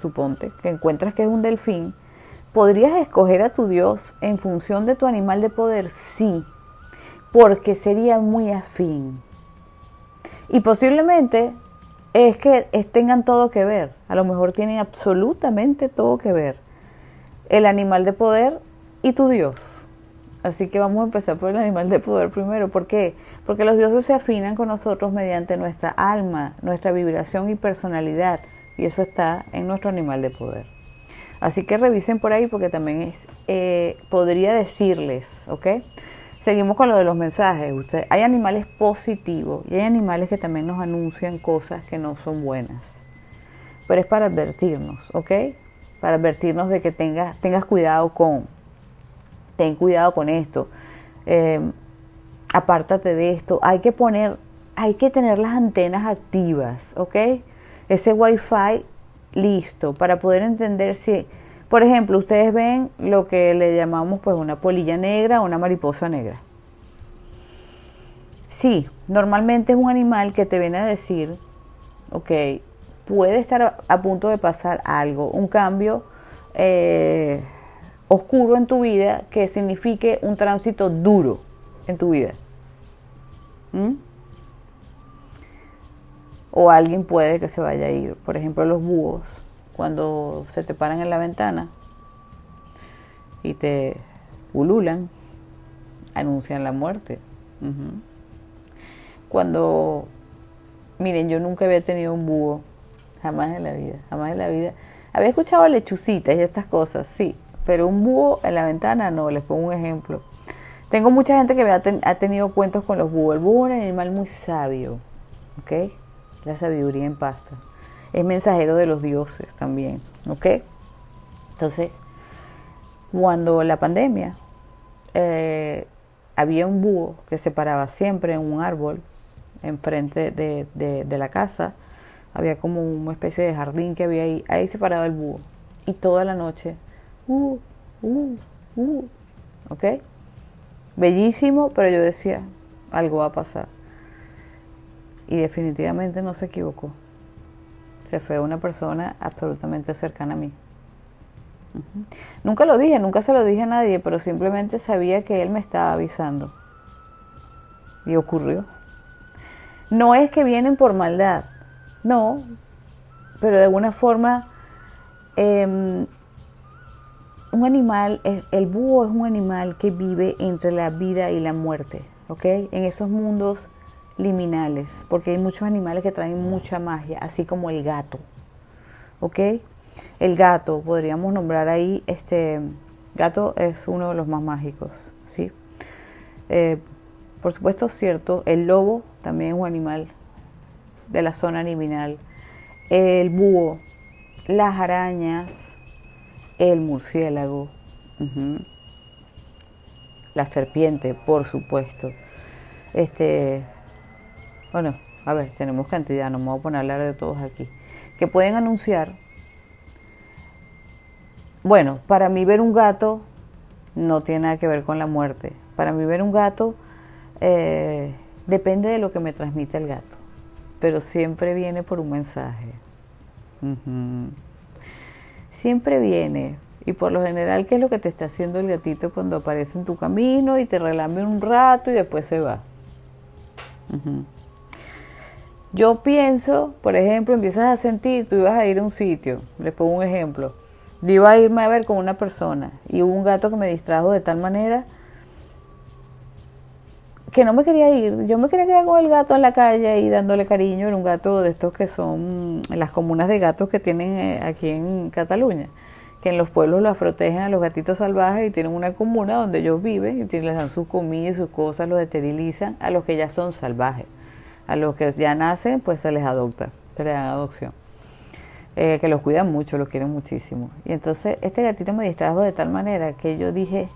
suponte que encuentras que es un delfín, ¿podrías escoger a tu dios en función de tu animal de poder? Sí, porque sería muy afín. Y posiblemente es que tengan todo que ver. A lo mejor tienen absolutamente todo que ver. El animal de poder y tu dios. Así que vamos a empezar por el animal de poder primero. ¿Por qué? Porque los dioses se afinan con nosotros mediante nuestra alma, nuestra vibración y personalidad. Y eso está en nuestro animal de poder. Así que revisen por ahí, porque también podría decirles, ¿ok? Seguimos con lo de los mensajes. Hay animales positivos y hay animales que también nos anuncian cosas que no son buenas. Pero es para advertirnos, ¿ok? Para advertirnos de que tengas cuidado ten cuidado con esto. Apártate de esto. Hay que tener las antenas activas, ¿ok? Ese wifi listo para poder entender si, por ejemplo, ustedes ven lo que le llamamos pues una polilla negra o una mariposa negra. Sí, normalmente es un animal que te viene a decir, ok, puede estar a punto de pasar algo, un cambio oscuro en tu vida que signifique un tránsito duro en tu vida. o alguien puede que se vaya a ir. Por ejemplo, los búhos, cuando se te paran en la ventana y te ululan, anuncian la muerte. Uh-huh. Cuando, miren, yo nunca había tenido un búho, jamás en la vida, jamás en la vida. Había escuchado lechucitas y estas cosas, sí, pero un búho en la ventana no. Les pongo un ejemplo. Tengo mucha gente que ha tenido cuentos con los búhos. El búho es un animal muy sabio, ¿ok? La sabiduría en pasta. Es mensajero de los dioses también, ¿ok? Entonces, cuando la pandemia, había un búho que se paraba siempre en un árbol enfrente de la casa. Había como una especie de jardín que había ahí. Ahí se paraba el búho. Y toda la noche, ¿ok? Bellísimo, pero yo decía, algo va a pasar. Y definitivamente no se equivocó. Se fue una persona absolutamente cercana a mí. Uh-huh. Nunca lo dije, nunca se lo dije a nadie, pero simplemente sabía que él me estaba avisando. Y ocurrió. No es que vienen por maldad, no, pero de alguna forma un animal, el búho es un animal que vive entre la vida y la muerte, ¿ok? En esos mundos liminales, porque hay muchos animales que traen mucha magia, así como el gato, ¿ok? El gato, podríamos nombrar ahí, gato es uno de los más mágicos, ¿sí? Por supuesto, cierto, el lobo también es un animal de la zona liminal, el búho, las arañas, el murciélago, uh-huh, la serpiente, por supuesto. Bueno, a ver, tenemos cantidad, no me voy a poner a hablar de todos aquí, que pueden anunciar. Bueno, para mí ver un gato no tiene nada que ver con la muerte. Para mí ver un gato depende de lo que me transmite el gato, pero siempre viene por un mensaje. Uh-huh. Siempre viene. Y por lo general, ¿qué es lo que te está haciendo el gatito cuando aparece en tu camino y te relame un rato y después se va? Uh-huh. Yo pienso, por ejemplo, empiezas a sentir, tú ibas a ir a un sitio, les pongo un ejemplo, yo iba a irme a ver con una persona y hubo un gato que me distrajo de tal manera que no me quería ir. Yo me quería quedar con el gato en la calle y dándole cariño. Era un gato de estos que son las comunas de gatos que tienen aquí en Cataluña, que en los pueblos los protegen a los gatitos salvajes y tienen una comuna donde ellos viven y les dan sus comidas y sus cosas, los esterilizan a los que ya son salvajes. A los que ya nacen, pues se les adopta, se les dan adopción. Que los cuidan mucho, los quieren muchísimo. Y entonces este gatito me distrajo de tal manera que yo dije,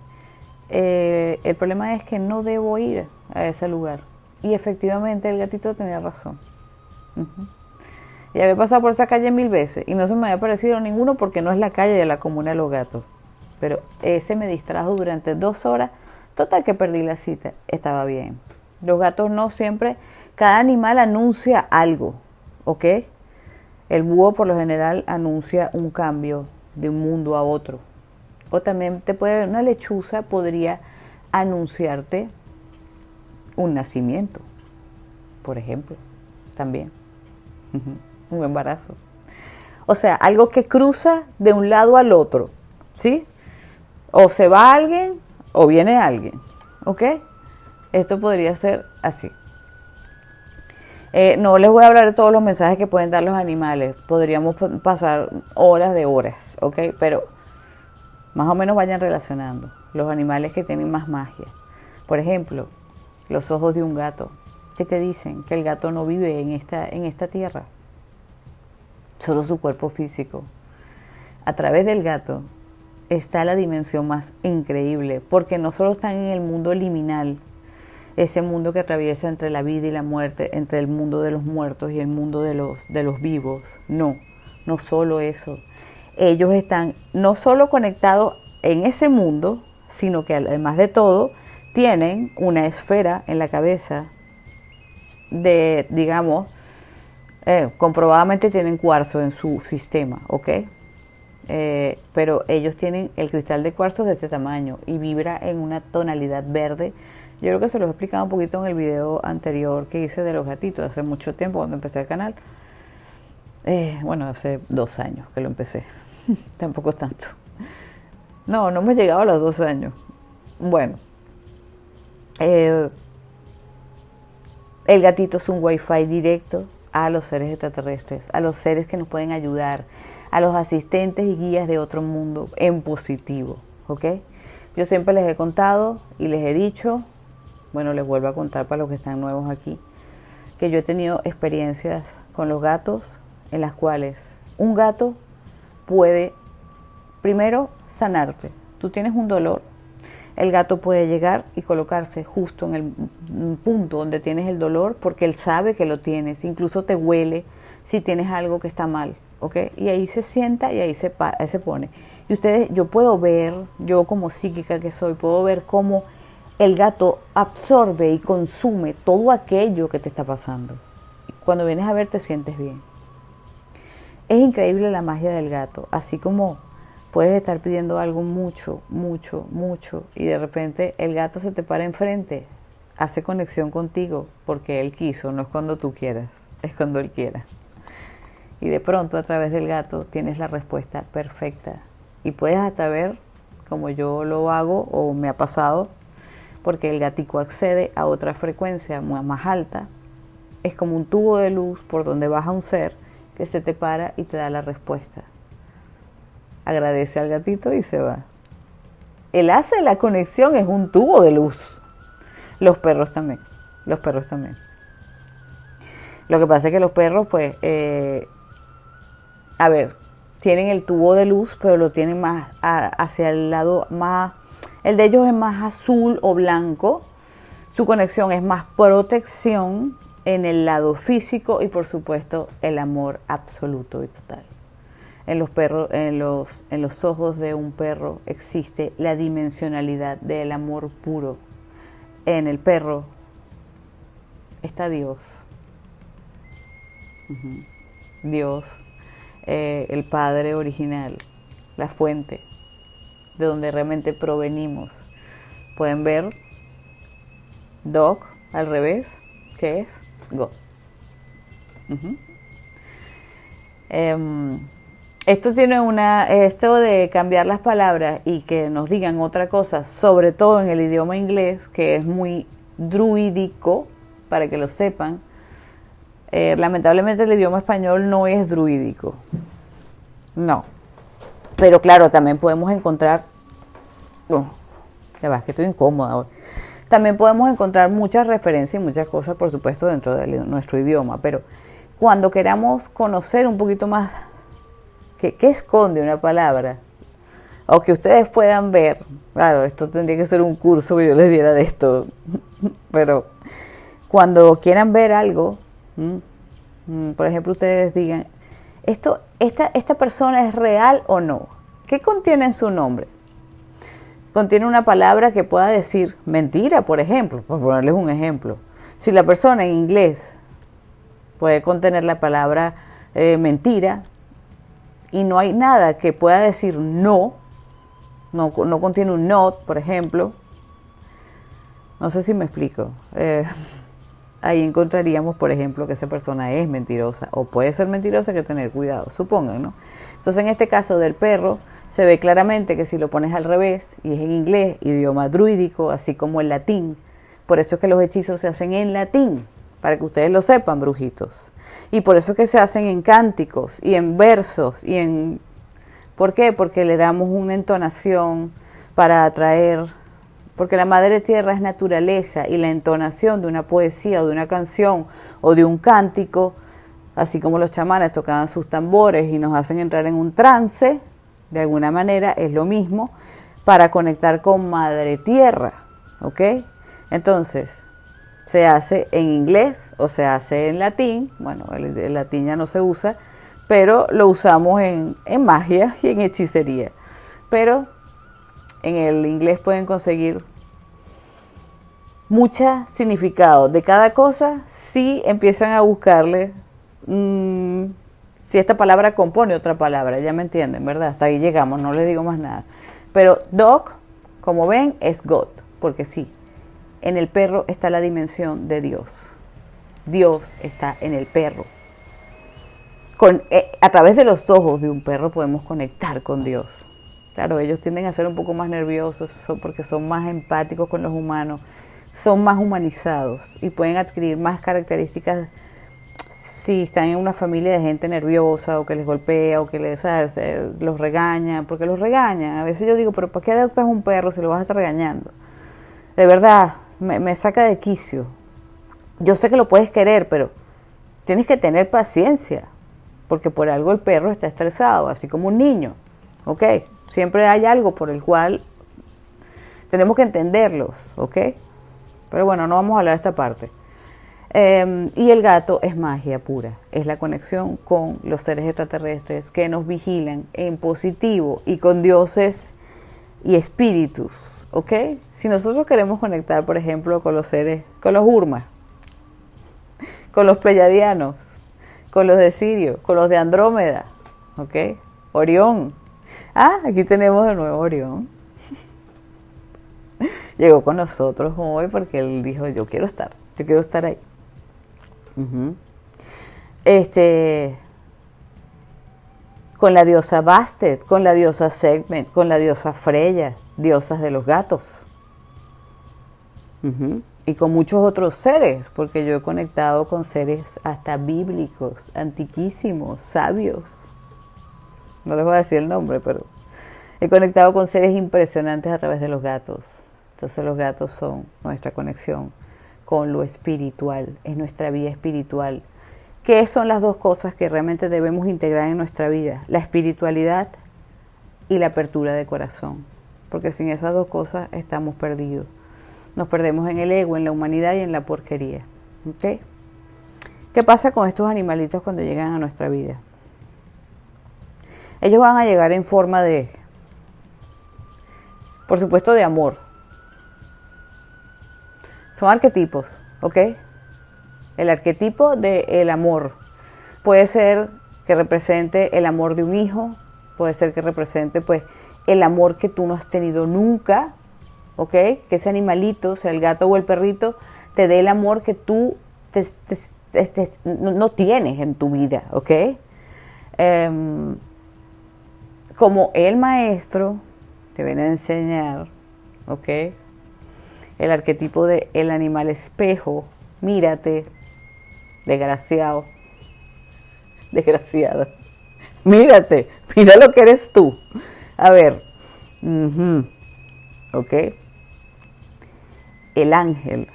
el problema es que no debo ir a ese lugar. Y efectivamente el gatito tenía razón. Uh-huh. Y había pasado por esa calle 1000 veces y no se me había parecido ninguno porque no es la calle de la comuna de los gatos. Pero ese me distrajo durante 2 horas. Total que perdí la cita. Estaba bien. Los gatos no siempre. Cada animal anuncia algo, ¿ok? El búho por lo general anuncia un cambio de un mundo a otro. O también una lechuza podría anunciarte un nacimiento, por ejemplo, también. Un embarazo. O sea, algo que cruza de un lado al otro, ¿sí? O se va alguien o viene alguien, ¿ok? Esto podría ser así. No les voy a hablar de todos los mensajes que pueden dar los animales. Podríamos pasar horas de horas, ¿ok? Pero más o menos vayan relacionando los animales que tienen más magia. Por ejemplo, los ojos de un gato. ¿Qué te dicen? Que el gato no vive en esta tierra. Solo su cuerpo físico. A través del gato está la dimensión más increíble, porque no solo están en el mundo liminal, ese mundo que atraviesa entre la vida y la muerte, entre el mundo de los muertos y el mundo de los vivos. No solo eso. Ellos están no solo conectados en ese mundo, sino que además de todo, tienen una esfera en la cabeza digamos, comprobadamente tienen cuarzo en su sistema, ¿ok? Pero ellos tienen el cristal de cuarzo de este tamaño y vibra en una tonalidad verde Yo creo que se los he explicado un poquito en el video anterior que hice de los gatitos, hace mucho tiempo cuando empecé el canal. Bueno, hace 2 años que lo empecé, tampoco tanto. No, no me he llegado a los 2 años. Bueno, el gatito es un wifi directo a los seres extraterrestres, a los seres que nos pueden ayudar, a los asistentes y guías de otro mundo en positivo, ¿ok? Yo siempre les he contado y les he dicho, bueno, les vuelvo a contar para los que están nuevos aquí, que yo he tenido experiencias con los gatos en las cuales un gato puede, primero, sanarte. Tú tienes un dolor, el gato puede llegar y colocarse justo en el punto donde tienes el dolor porque él sabe que lo tienes, incluso te huele si tienes algo que está mal, ¿ok? Y ahí se sienta y ahí se pone. Y ustedes, yo puedo ver, yo como psíquica que soy, puedo ver cómo el gato absorbe y consume todo aquello que te está pasando. Cuando vienes a ver te sientes bien. Es increíble la magia del gato, así como puedes estar pidiendo algo mucho, mucho, mucho y de repente el gato se te para enfrente, hace conexión contigo porque él quiso, no es cuando tú quieras, es cuando él quiera. Y de pronto a través del gato tienes la respuesta perfecta y puedes hasta ver como yo lo hago o me ha pasado porque el gatico accede a otra frecuencia más alta. Es como un tubo de luz por donde baja un ser que se te para y te da la respuesta. Agradece al gatito y se va. Él hace la conexión, es un tubo de luz. Los perros también. Los perros también. Lo que pasa es que los perros, pues, a ver, tienen el tubo de luz, pero lo tienen más hacia el lado más. El de ellos es más azul o blanco. Su conexión es más protección en el lado físico y, por supuesto, el amor absoluto y total. En los perros, en los ojos de un perro existe la dimensionalidad del amor puro. En el perro está Dios. Dios, el Padre original, la fuente de donde realmente provenimos. Pueden ver Dog al revés, que es God. Esto tiene esto de cambiar las palabras y que nos digan otra cosa, sobre todo en el idioma inglés, que es muy druídico, para que lo sepan. Lamentablemente el idioma español no es druídico. No. Pero claro, también podemos encontrar... ya va, que estoy incómoda hoy. También podemos encontrar muchas referencias y muchas cosas, por supuesto, dentro de nuestro idioma. Pero cuando queramos conocer un poquito más qué esconde una palabra, o que ustedes puedan ver, claro, esto tendría que ser un curso que yo les diera de esto, pero cuando quieran ver algo, por ejemplo, ustedes digan, ¿esta persona es real o no? ¿Qué contiene en su nombre? Contiene una palabra que pueda decir mentira, por ejemplo, por ponerles un ejemplo. Si la persona en inglés puede contener la palabra mentira y no hay nada que pueda decir no contiene un not, por ejemplo, no sé si me explico. Ahí encontraríamos, por ejemplo, que esa persona es mentirosa o puede ser mentirosa, hay que tener cuidado, supongan, ¿no? Entonces, en este caso del perro, se ve claramente que si lo pones al revés, y es en inglés, idioma druídico, así como el latín, por eso es que los hechizos se hacen en latín, para que ustedes lo sepan, brujitos. Y por eso es que se hacen en cánticos, y en versos, y en... ¿Por qué? Porque le damos una entonación para atraer... Porque la madre tierra es naturaleza, y la entonación de una poesía, o de una canción, o de un cántico, así como los chamanes tocaban sus tambores y nos hacen entrar en un trance, de alguna manera es lo mismo, para conectar con madre tierra, ¿ok? Entonces, se hace en inglés o se hace en latín, bueno, el latín ya no se usa, pero lo usamos en magia y en hechicería. Pero en el inglés pueden conseguir mucho significado de cada cosa si empiezan a buscarle si esta palabra compone otra palabra, ya me entienden, ¿verdad? Hasta ahí llegamos, no les digo más nada. Pero dog, como ven, es God, porque sí, En el perro está la dimensión de Dios. Dios está en el perro. A través de los ojos de un perro podemos conectar con Dios. Claro, ellos tienden a ser un poco más nerviosos porque son más empáticos con los humanos, son más humanizados y pueden adquirir más características si están en una familia de gente nerviosa o que les golpea o que los regaña, porque los regañan. A veces yo digo, pero ¿para qué adoptas un perro si lo vas a estar regañando? De verdad, me saca de quicio. Yo sé que lo puedes querer, pero tienes que tener paciencia, porque por algo el perro está estresado, así como un niño. ¿Ok? Siempre hay algo por el cual tenemos que entenderlos, ¿ok? Pero bueno, no vamos a hablar de esta parte. Y el gato es magia pura, es la conexión con los seres extraterrestres que nos vigilan en positivo y con dioses y espíritus, ¿ok? Si nosotros queremos conectar, por ejemplo, con los seres, con los Urmas, con los Pleiadianos, con los de Sirio, con los de Andrómeda, ¿ok? Orión. Aquí tenemos de nuevo Orión. Llegó con nosotros hoy porque él dijo, yo quiero estar ahí. Con la diosa Bastet, con la diosa Sekhmet, con la diosa Freya, diosas de los gatos. Y con muchos otros seres, porque yo he conectado con seres hasta bíblicos, antiquísimos, sabios. No les voy a decir el nombre, pero he conectado con seres impresionantes a través de los gatos. Entonces los gatos son nuestra conexión con lo espiritual, es nuestra vida espiritual. ¿Qué son las dos cosas que realmente debemos integrar en nuestra vida? La espiritualidad y la apertura de corazón. Porque sin esas dos cosas estamos perdidos. Nos perdemos en el ego, en la humanidad y en la porquería. ¿Okay? ¿Qué pasa con estos animalitos cuando llegan a nuestra vida? Ellos van a llegar en forma de, por supuesto, de amor. Son arquetipos, ¿ok? El arquetipo del amor puede ser que represente el amor de un hijo, puede ser que represente pues el amor que tú no has tenido nunca, ¿ok? Que ese animalito, sea el gato o el perrito, te dé el amor que tú no tienes en tu vida, ¿ok? Como el maestro te viene a enseñar, ¿ok? El arquetipo de el animal espejo, mírate, desgraciada, mírate, mira lo que eres tú. A ver, ¿ok? El ángel,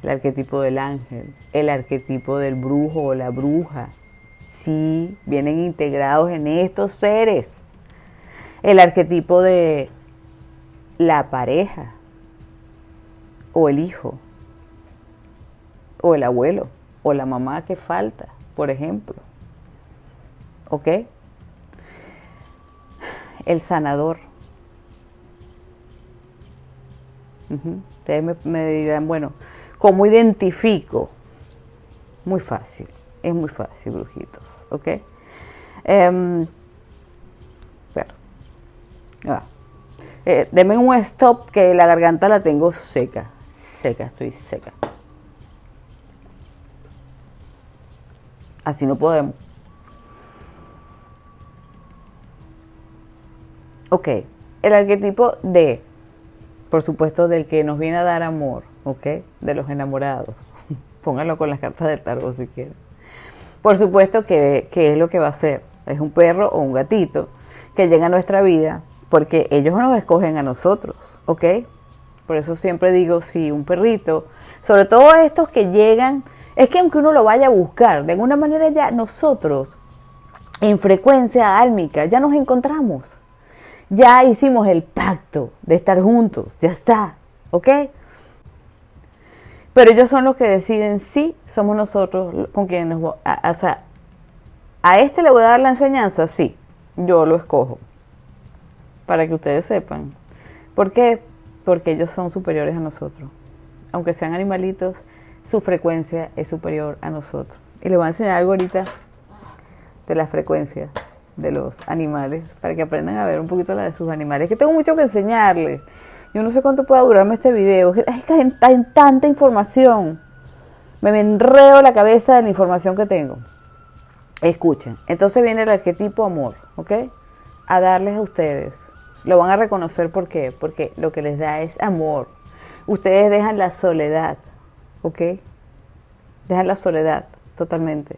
el arquetipo del ángel, el arquetipo del brujo o la bruja, sí, vienen integrados en estos seres. El arquetipo de la pareja, o el hijo, o el abuelo, o la mamá que falta, por ejemplo. ¿Ok? El sanador. Ustedes me dirán, bueno, ¿cómo identifico? Muy fácil, es muy fácil, brujitos. ¿Ok? Denme un stop que la garganta la tengo seca. Estoy seca. Así no podemos. Ok, el arquetipo de, por supuesto, del que nos viene a dar amor, ok, de los enamorados. Pónganlo con las cartas del tarot si quieren. Por supuesto que es lo que va a ser. Es un perro o un gatito que llega a nuestra vida porque ellos nos escogen a nosotros, ¿ok? Por eso siempre digo, sí, un perrito, sobre todo estos que llegan, es que aunque uno lo vaya a buscar, de alguna manera ya nosotros, en frecuencia álmica, ya nos encontramos. Ya hicimos el pacto de estar juntos, ya está, ¿ok? Pero ellos son los que deciden si somos nosotros con quienes nos... O sea, a este le voy a dar la enseñanza, sí, yo lo escojo. Para que ustedes sepan. ¿Por qué? Porque ellos son superiores a nosotros. Aunque sean animalitos, su frecuencia es superior a nosotros. Y les voy a enseñar algo ahorita de la frecuencia de los animales, para que aprendan a ver un poquito la de sus animales, que tengo mucho que enseñarles. Yo no sé cuánto pueda durarme este video. Es que hay tanta información. Me enredo la cabeza de la información que tengo. Escuchen. Entonces viene el arquetipo amor, ¿ok? A darles a ustedes. Lo van a reconocer, ¿por qué? Porque lo que les da es amor. Ustedes dejan la soledad, ¿ok? Dejan la soledad totalmente.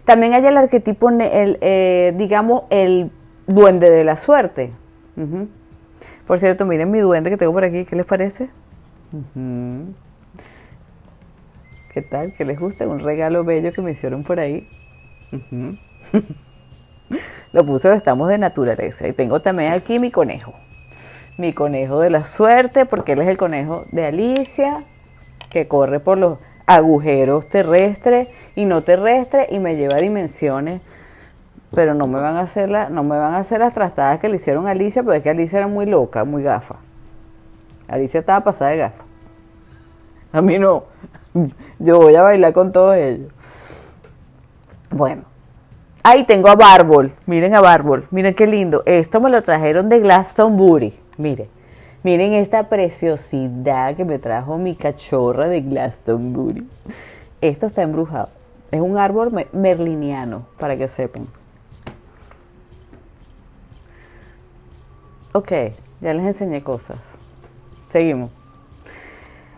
También hay el arquetipo, digamos, el duende de la suerte. Uh-huh. Por cierto, miren mi duende que tengo por aquí, ¿qué les parece? Uh-huh. ¿Qué tal? ¿Qué les gusta? Un regalo bello que me hicieron por ahí. Uh-huh. Lo puse, estamos de naturaleza. Y tengo también aquí mi conejo. Mi conejo de la suerte, porque él es el conejo de Alicia, que corre por los agujeros terrestres y no terrestres y me lleva a dimensiones. Pero no me van a hacer las trastadas que le hicieron a Alicia, porque es que Alicia era muy loca, muy gafa. Alicia estaba pasada de gafa. A mí no. Yo voy a bailar con todos ellos. Bueno. Ahí tengo a Bárbol. Miren a Bárbol. Miren qué lindo. Esto me lo trajeron de Glastonbury. Miren. Miren esta preciosidad que me trajo mi cachorra de Glastonbury. Esto está embrujado. Es un árbol merliniano, para que sepan. Ok, ya les enseñé cosas. Seguimos.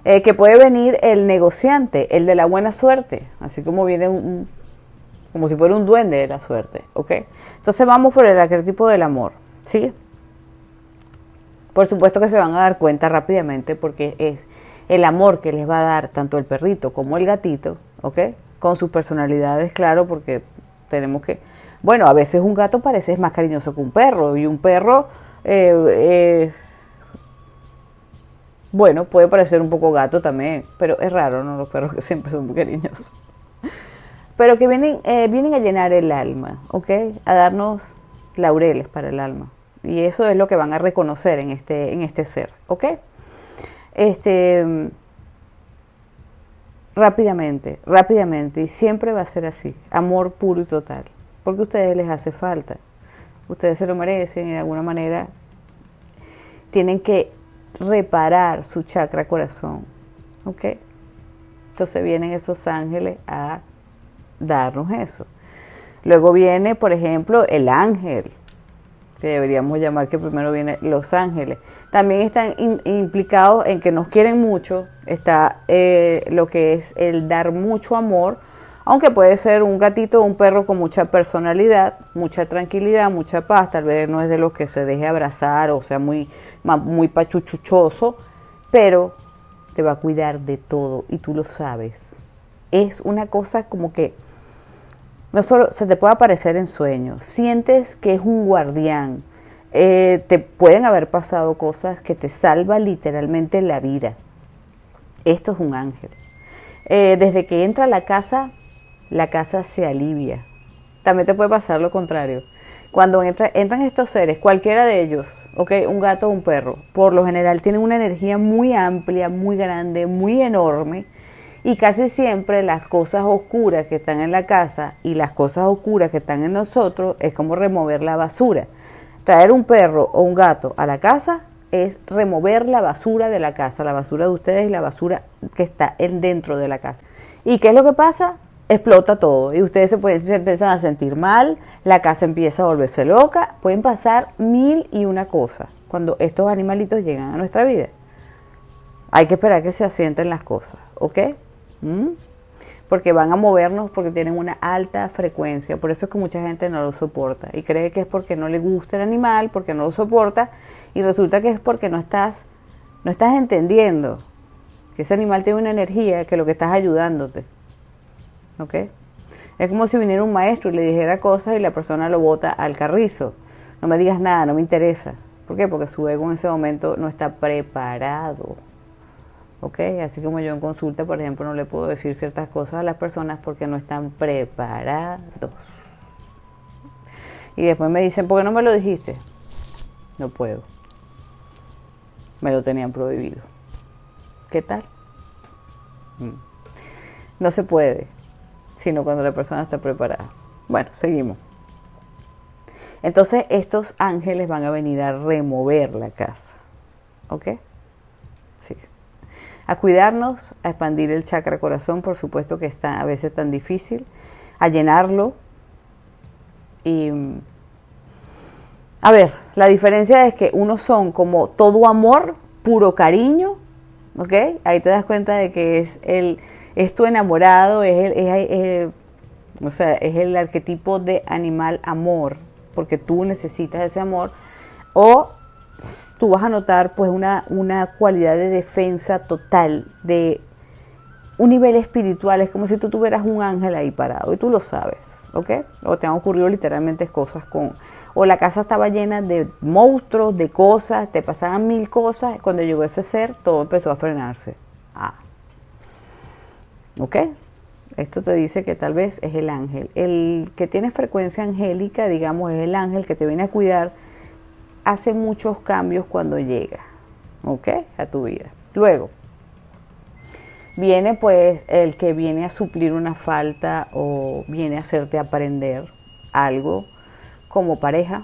Que puede venir el negociante, el de la buena suerte. Así como viene como si fuera un duende de la suerte, ¿ok? Entonces vamos por el arquetipo del amor, ¿sí? Por supuesto que se van a dar cuenta rápidamente porque es el amor que les va a dar tanto el perrito como el gatito, ¿ok? Con sus personalidades, claro, porque tenemos que... Bueno, a veces un gato parece más cariñoso que un perro y un perro, bueno, puede parecer un poco gato también, pero es raro, ¿no? Los perros que siempre son muy cariñosos. Pero que vienen a llenar el alma, ¿ok? A darnos laureles para el alma. Y eso es lo que van a reconocer en este ser, ¿ok? Rápidamente, y siempre va a ser así, amor puro y total, porque a ustedes les hace falta, ustedes se lo merecen y de alguna manera tienen que reparar su chakra corazón, ¿ok? Entonces vienen esos ángeles a darnos eso. Luego viene, por ejemplo, el ángel, que deberíamos llamar que primero viene los ángeles. También están implicados en que nos quieren mucho, está lo que es el dar mucho amor, aunque puede ser un gatito o un perro con mucha personalidad, mucha tranquilidad, mucha paz, tal vez no es de los que se deje abrazar o sea muy pachuchuchoso, pero te va a cuidar de todo y tú lo sabes. Es una cosa como que no solo se te puede aparecer en sueños, sientes que es un guardián, te pueden haber pasado cosas que te salvan literalmente la vida. Esto es un ángel. Desde que entra a la casa se alivia. También te puede pasar lo contrario. Cuando entran estos seres, cualquiera de ellos, ¿okay? Un gato o un perro, por lo general tienen una energía muy amplia, muy grande, muy enorme. Y casi siempre las cosas oscuras que están en la casa y las cosas oscuras que están en nosotros es como remover la basura. Traer un perro o un gato a la casa es remover la basura de la casa, la basura de ustedes y la basura que está dentro de la casa. ¿Y qué es lo que pasa? Explota todo y ustedes se empiezan a sentir mal, la casa empieza a volverse loca, pueden pasar 1001 cosas cuando estos animalitos llegan a nuestra vida. Hay que esperar que se asienten las cosas, ¿ok? Porque van a movernos porque tienen una alta frecuencia, por eso es que mucha gente no lo soporta y cree que es porque no le gusta el animal, porque no lo soporta y resulta que es porque no estás entendiendo que ese animal tiene una energía que lo que estás ayudándote, ¿ok? Es como si viniera un maestro y le dijera cosas y la persona lo bota al carrizo. No me digas nada, no me interesa. ¿Por qué? Porque su ego en ese momento no está preparado. ¿Ok? Así como yo en consulta, por ejemplo, no le puedo decir ciertas cosas a las personas porque no están preparados. Y después me dicen, ¿por qué no me lo dijiste? No puedo. Me lo tenían prohibido. ¿Qué tal? No se puede, sino cuando la persona está preparada. Bueno, seguimos. Entonces, estos ángeles van a venir a remover la casa. ¿Ok? Sí. A cuidarnos, a expandir el chakra corazón, por supuesto que está a veces tan difícil, a llenarlo. Y a ver, la diferencia es que unos son como todo amor, puro cariño, ¿ok? Ahí te das cuenta de que es tu enamorado, o sea, es el arquetipo de animal amor, porque tú necesitas ese amor. O tú vas a notar pues una cualidad de defensa total, de un nivel espiritual. Es como si tú tuvieras un ángel ahí parado y tú lo sabes, ¿ok? O te han ocurrido literalmente cosas o la casa estaba llena de monstruos, de cosas, te pasaban 1000 cosas. Cuando llegó ese ser, todo empezó a frenarse. ¿Ok? Esto te dice que tal vez es el ángel. El que tiene frecuencia angélica, digamos, es el ángel que te viene a cuidar. Hace muchos cambios cuando llega, ¿ok? A tu vida. Luego, viene pues el que viene a suplir una falta o viene a hacerte aprender algo como pareja,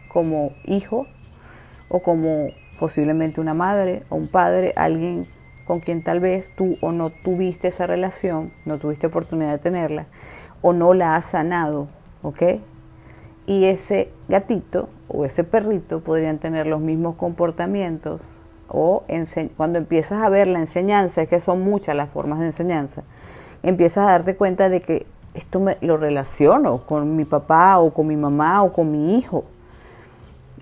como hijo o como posiblemente una madre o un padre, alguien con quien tal vez tú o no tuviste esa relación, no tuviste oportunidad de tenerla o no la has sanado, ¿ok? Y ese gatito o ese perrito podrían tener los mismos comportamientos o cuando empiezas a ver la enseñanza, es que son muchas las formas de enseñanza, empiezas a darte cuenta de que esto lo relaciono con mi papá o con mi mamá o con mi hijo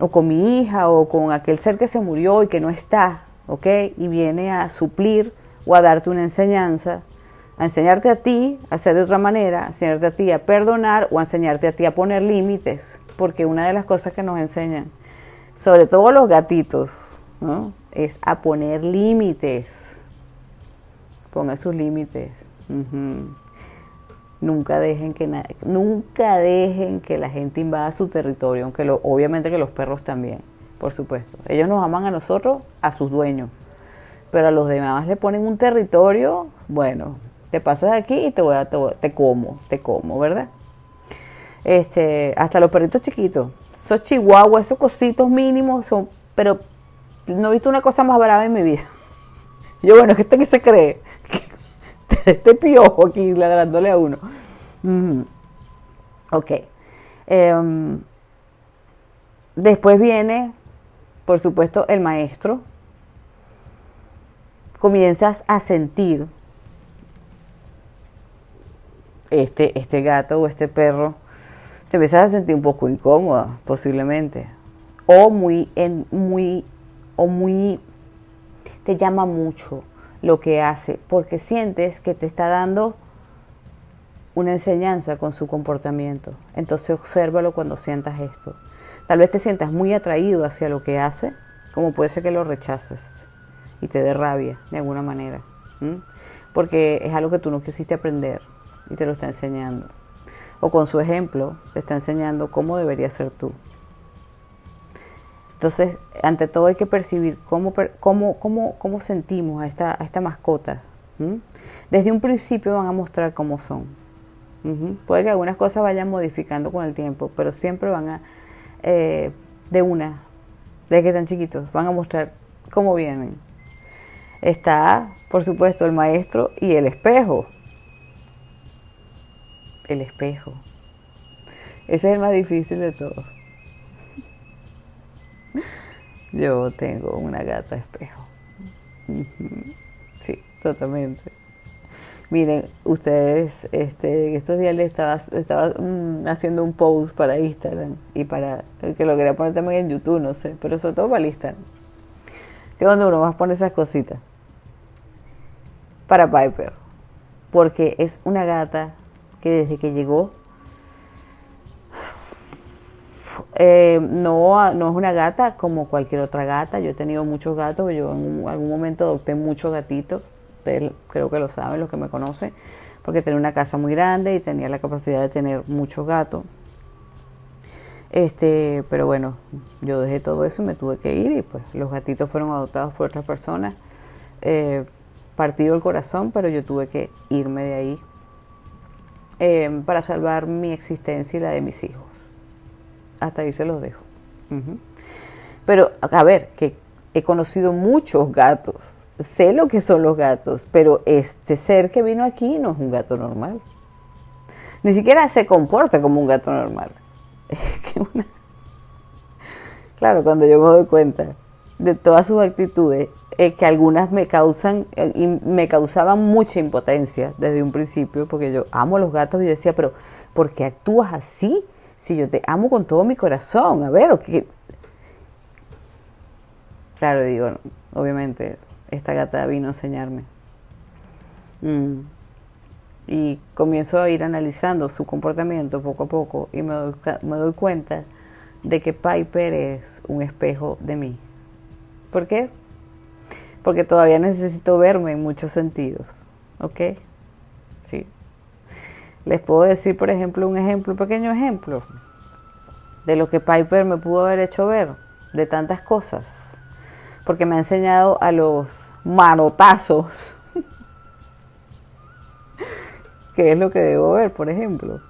o con mi hija o con aquel ser que se murió y que no está, ¿ok? Y viene a suplir o a darte una enseñanza, a enseñarte a ti a hacer de otra manera, a enseñarte a ti a perdonar o a enseñarte a ti a poner límites, porque una de las cosas que nos enseñan, sobre todo los gatitos, ¿no? Es a poner límites. Pongan sus límites. Nunca dejen que la gente invada su territorio, aunque obviamente que los perros también, por supuesto. Ellos nos aman a nosotros, a sus dueños, pero a los demás le ponen un territorio. Bueno, te pasas de aquí y te como, ¿verdad? Hasta los perritos chiquitos, esos chihuahuas, esos cositos mínimos pero no he visto una cosa más brava en mi vida. Yo, bueno, ¿qué se cree? Este piojo aquí ladrándole a uno. Ok. Después viene, por supuesto, el maestro. Comienzas a sentir este gato o este perro, te empiezas a sentir un poco incómoda, posiblemente. O te llama mucho lo que hace, porque sientes que te está dando una enseñanza con su comportamiento. Entonces obsérvalo cuando sientas esto. Tal vez te sientas muy atraído hacia lo que hace, como puede ser que lo rechaces y te dé rabia de alguna manera, porque es algo que tú no quisiste aprender y te lo está enseñando. O con su ejemplo te está enseñando cómo deberías ser tú. Entonces, ante todo hay que percibir cómo sentimos a esta mascota. Desde un principio van a mostrar cómo son. Puede que algunas cosas vayan modificando con el tiempo, pero siempre van a, desde que están chiquitos, van a mostrar cómo vienen. Está, por supuesto, el maestro y el espejo. El espejo. Ese es el más difícil de todos. Yo tengo una gata espejo. Sí, totalmente. Miren, ustedes, estos días les estaba haciendo un post para Instagram y para que lo quería poner también en YouTube, no sé, pero sobre todo para el Instagram. Que donde uno más pone esas cositas. Para Piper, porque es una gata que desde que llegó no es una gata como cualquier otra gata. Yo he tenido muchos gatos, yo en algún momento adopté muchos gatitos, ustedes creo que lo saben los que me conocen, porque tenía una casa muy grande y tenía la capacidad de tener muchos gatos. Pero bueno, yo dejé todo eso y me tuve que ir y pues los gatitos fueron adoptados por otras personas. Partido el corazón, pero yo tuve que irme de ahí para salvar mi existencia y la de mis hijos. Hasta ahí se los dejo. Pero, a ver, que he conocido muchos gatos, sé lo que son los gatos, pero este ser que vino aquí no es un gato normal. Ni siquiera se comporta como un gato normal. Claro, cuando yo me doy cuenta de todas sus actitudes, que algunas me causaban mucha impotencia desde un principio, porque yo amo a los gatos y yo decía, pero ¿por qué actúas así? Si yo te amo con todo mi corazón, a ver, ¿o qué? Claro, digo, obviamente, esta gata vino a enseñarme. Y comienzo a ir analizando su comportamiento poco a poco y me doy cuenta de que Piper es un espejo de mí. ¿Por qué? Porque todavía necesito verme en muchos sentidos, ¿ok? Sí. Les puedo decir, por ejemplo, un pequeño ejemplo de lo que Piper me pudo haber hecho ver, de tantas cosas, porque me ha enseñado a los manotazos qué es lo que debo ver, por ejemplo.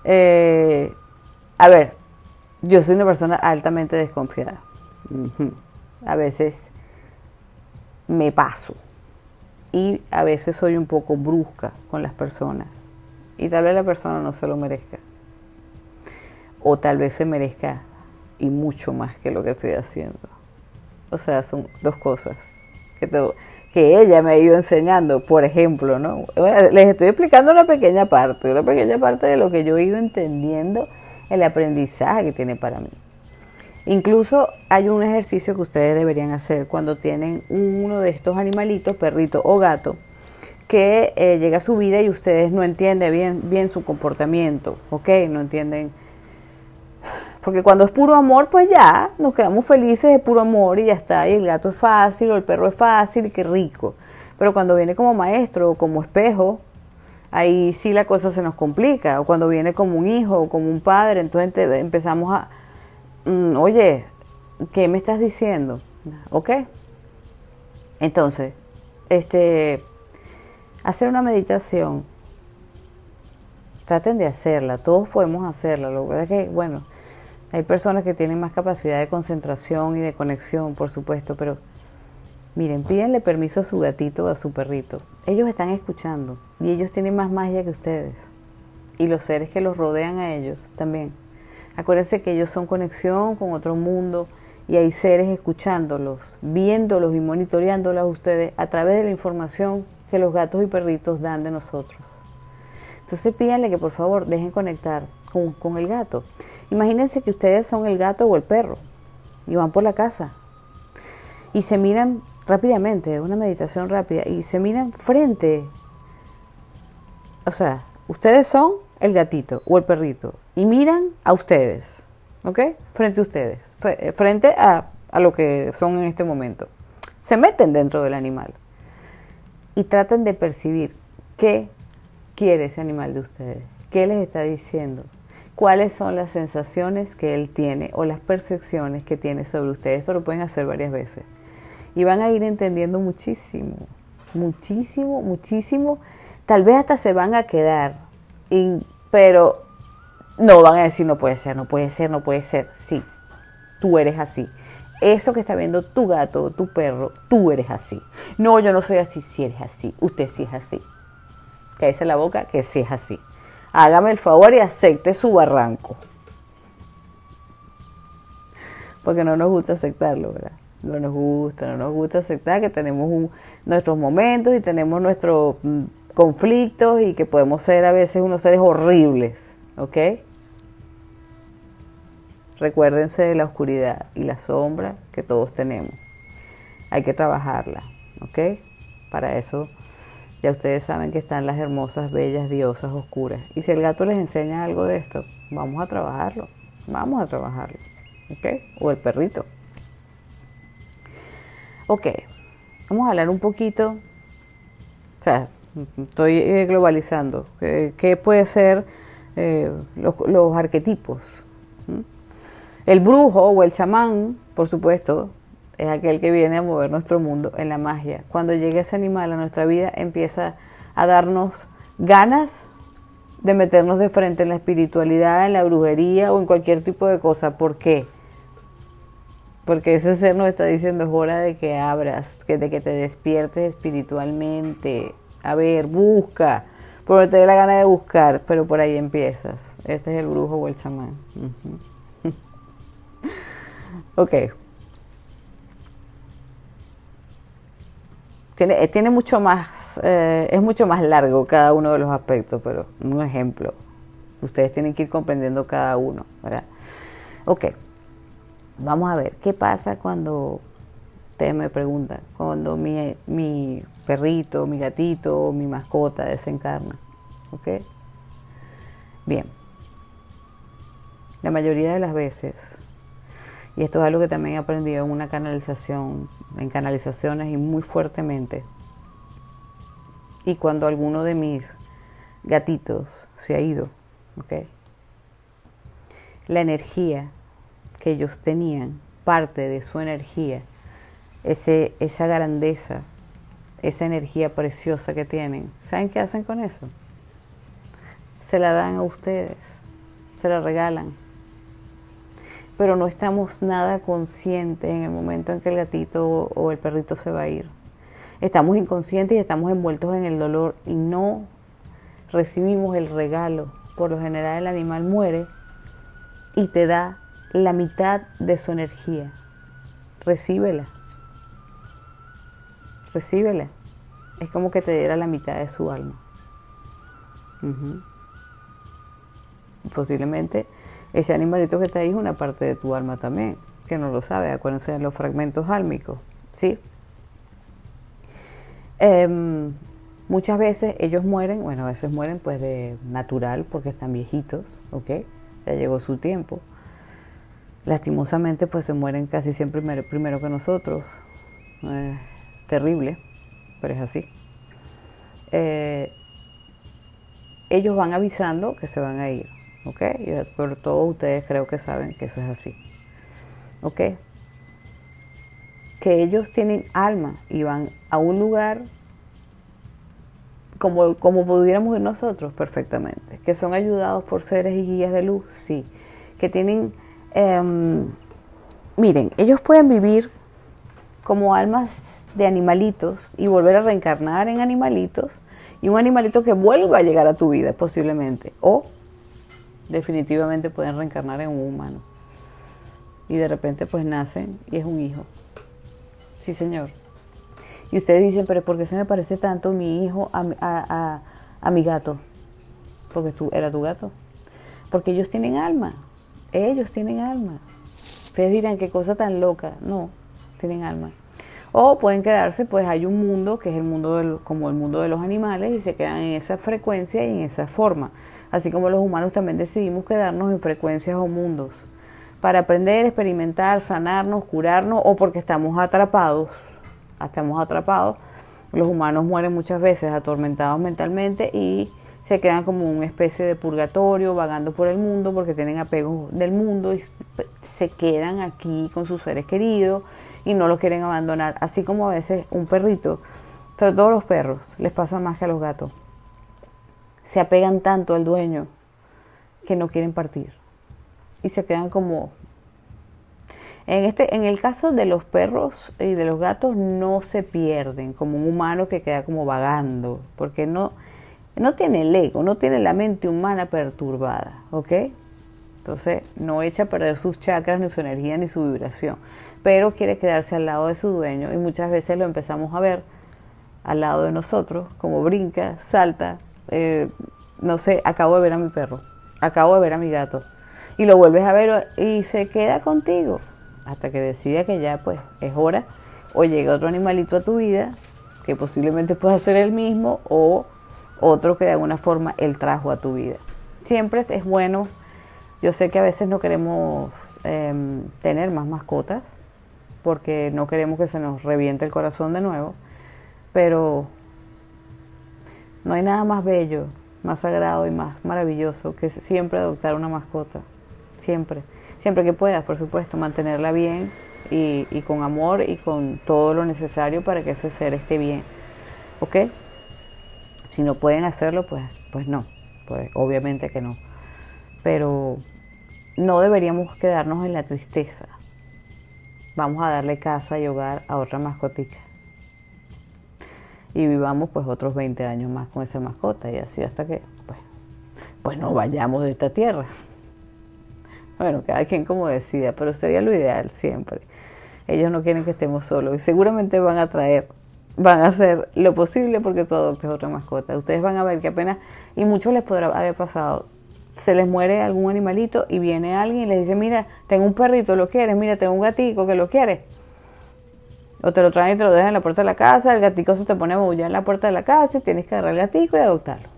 A ver, yo soy una persona altamente desconfiada. A veces me paso y a veces soy un poco brusca con las personas y tal vez la persona no se lo merezca o tal vez se merezca y mucho más que lo que estoy haciendo. O sea, son dos cosas que ella me ha ido enseñando, por ejemplo, ¿no? Les estoy explicando una pequeña parte de lo que yo he ido entendiendo, el aprendizaje que tiene para mí. Incluso hay un ejercicio que ustedes deberían hacer cuando tienen uno de estos animalitos, perrito o gato, que llega a su vida y ustedes no entienden bien su comportamiento, ¿ok? No entienden. Porque cuando es puro amor, pues ya nos quedamos felices de puro amor y ya está. Y el gato es fácil o el perro es fácil y qué rico. Pero cuando viene como maestro o como espejo, ahí sí la cosa se nos complica. O cuando viene como un hijo o como un padre, entonces empezamos a... oye, ¿qué me estás diciendo? ¿Ok? Entonces, hacer una meditación, traten de hacerla, todos podemos hacerla. Lo que pasa es que, bueno, hay personas que tienen más capacidad de concentración y de conexión, por supuesto, pero miren, pídanle permiso a su gatito o a su perrito. Ellos están escuchando y ellos tienen más magia que ustedes. Y los seres que los rodean a ellos también. Acuérdense que ellos son conexión con otro mundo y hay seres escuchándolos, viéndolos y monitoreándolos a ustedes a través de la información que los gatos y perritos dan de nosotros. Entonces pídanle que por favor dejen conectar con el gato. Imagínense que ustedes son el gato o el perro y van por la casa y se miran rápidamente, una meditación rápida, y se miran frente. O sea, ustedes son el gatito o el perrito y miran a ustedes, ¿ok? Frente a ustedes, frente a lo que son en este momento. Se meten dentro del animal y tratan de percibir qué quiere ese animal de ustedes, qué les está diciendo, cuáles son las sensaciones que él tiene o las percepciones que tiene sobre ustedes. Esto lo pueden hacer varias veces y van a ir entendiendo muchísimo, muchísimo, muchísimo. Tal vez hasta se van a quedar, pero no van a decir no puede ser, no puede ser, no puede ser. Sí, tú eres así. Eso que está viendo tu gato o tu perro, tú eres así. No, yo no soy así, sí eres así, usted sí es así. Cállese la boca que sí es así. Hágame el favor y acepte su barranco. Porque no nos gusta aceptarlo, ¿verdad? No nos gusta aceptar que tenemos nuestros momentos y tenemos nuestros conflictos y que podemos ser a veces unos seres horribles, ¿ok? Recuérdense de la oscuridad y la sombra que todos tenemos. Hay que trabajarla, ¿ok? Para eso ya ustedes saben que están las hermosas, bellas diosas oscuras. Y si el gato les enseña algo de esto, vamos a trabajarlo, ¿ok? O el perrito. Ok, vamos a hablar un poquito, o sea, estoy globalizando. ¿Qué puede ser los arquetipos? El brujo o el chamán, por supuesto, es aquel que viene a mover nuestro mundo en la magia. Cuando llega ese animal a nuestra vida, empieza a darnos ganas de meternos de frente en la espiritualidad, en la brujería o en cualquier tipo de cosa. ¿Por qué? Porque ese ser nos está diciendo es hora de que abras, de que te despiertes espiritualmente. A ver, busca, por donde te dé la gana de buscar, pero por ahí empiezas. Este es el brujo o el chamán. Ok. Tiene mucho más, es mucho más largo cada uno de los aspectos, pero un ejemplo. Ustedes tienen que ir comprendiendo cada uno, ¿verdad? Ok. Vamos a ver, ¿qué pasa cuando, ustedes me preguntan, cuando mi perrito, mi gatito, mi mascota desencarna? ¿Ok? Bien, la mayoría de las veces, y esto es algo que también he aprendido en una canalización, en canalizaciones y muy fuertemente, y cuando alguno de mis gatitos se ha ido, ¿ok? La energía que ellos tenían, parte de su energía, esa grandeza, esa energía preciosa que tienen, ¿saben qué hacen con eso? Se la dan a ustedes, se la regalan. Pero no estamos nada conscientes en el momento en que el gatito o el perrito se va a ir. Estamos inconscientes y estamos envueltos en el dolor y no recibimos el regalo. Por lo general el animal muere y te da la mitad de su energía. Recíbela. Recíbela. Es como que te diera la mitad de su alma. Posiblemente ese animalito que está ahí es una parte de tu alma también, que no lo sabe. Acuérdense de los fragmentos álmicos, ¿sí? Muchas veces ellos mueren, bueno, a veces mueren pues de natural porque están viejitos, ¿ok? Ya llegó su tiempo. Lastimosamente pues se mueren casi siempre primero que nosotros. Terrible, pero es así. Ellos van avisando que se van a ir, ¿ok? Y por todos ustedes creo que saben que eso es así, ¿ok? Que ellos tienen alma y van a un lugar como pudiéramos ir nosotros perfectamente. Que son ayudados por seres y guías de luz, sí. Que tienen, miren, ellos pueden vivir como almas de animalitos y volver a reencarnar en animalitos, y un animalito que vuelva a llegar a tu vida posiblemente, o definitivamente pueden reencarnar en un humano y de repente pues nacen y es un hijo. Sí, señor. Y ustedes dicen, pero ¿por qué se me parece tanto mi hijo a mi gato? Porque era tu gato. Porque ellos tienen alma. Ellos tienen alma. Ustedes dirán, qué cosa tan loca. No, tienen alma. O pueden quedarse, pues hay un mundo que es el mundo como el mundo de los animales, y se quedan en esa frecuencia y en esa forma. Así como los humanos también decidimos quedarnos en frecuencias o mundos para aprender, experimentar, sanarnos, curarnos, o porque estamos atrapados. Los humanos mueren muchas veces atormentados mentalmente y se quedan como una especie de purgatorio, vagando por el mundo porque tienen apego del mundo y se quedan aquí con sus seres queridos y no los quieren abandonar. Así como a veces un perrito, sobre todo los perros, les pasa más que a los gatos. Se apegan tanto al dueño que no quieren partir y se quedan como... En el caso de los perros y de los gatos no se pierden como un humano que queda como vagando, porque no tiene el ego, no tiene la mente humana perturbada, ¿ok? Entonces no echa a perder sus chakras, ni su energía, ni su vibración, pero quiere quedarse al lado de su dueño y muchas veces lo empezamos a ver al lado de nosotros, como brinca, salta, no sé, acabo de ver a mi perro, acabo de ver a mi gato, y lo vuelves a ver y se queda contigo hasta que decida que ya pues es hora, o llega otro animalito a tu vida que posiblemente pueda ser el mismo o otro que de alguna forma él trajo a tu vida. Siempre es bueno. Yo sé que a veces no queremos tener más mascotas porque no queremos que se nos reviente el corazón de nuevo, pero no hay nada más bello, más sagrado y más maravilloso que siempre adoptar una mascota. Siempre que puedas, por supuesto, mantenerla bien y con amor y con todo lo necesario para que ese ser esté bien, ¿ok? Si no pueden hacerlo, pues no, pues obviamente que no. Pero no deberíamos quedarnos en la tristeza. vamos a darle casa y hogar a otra mascotica. Y vivamos pues otros 20 años más con esa mascota y así hasta que pues no vayamos de esta tierra. Bueno, cada quien como decida, pero sería lo ideal siempre. Ellos no quieren que estemos solos y seguramente van a hacer lo posible porque tú adoptes otra mascota. Ustedes van a ver que apenas, y muchos les podrá haber pasado, se les muere algún animalito y viene alguien y les dice, mira, tengo un perrito, ¿lo quieres? Mira, tengo un gatico, ¿que lo quieres? O te lo traen y te lo dejan en la puerta de la casa, el gatico se te pone a maullar en la puerta de la casa y tienes que agarrar el gatico y adoptarlo.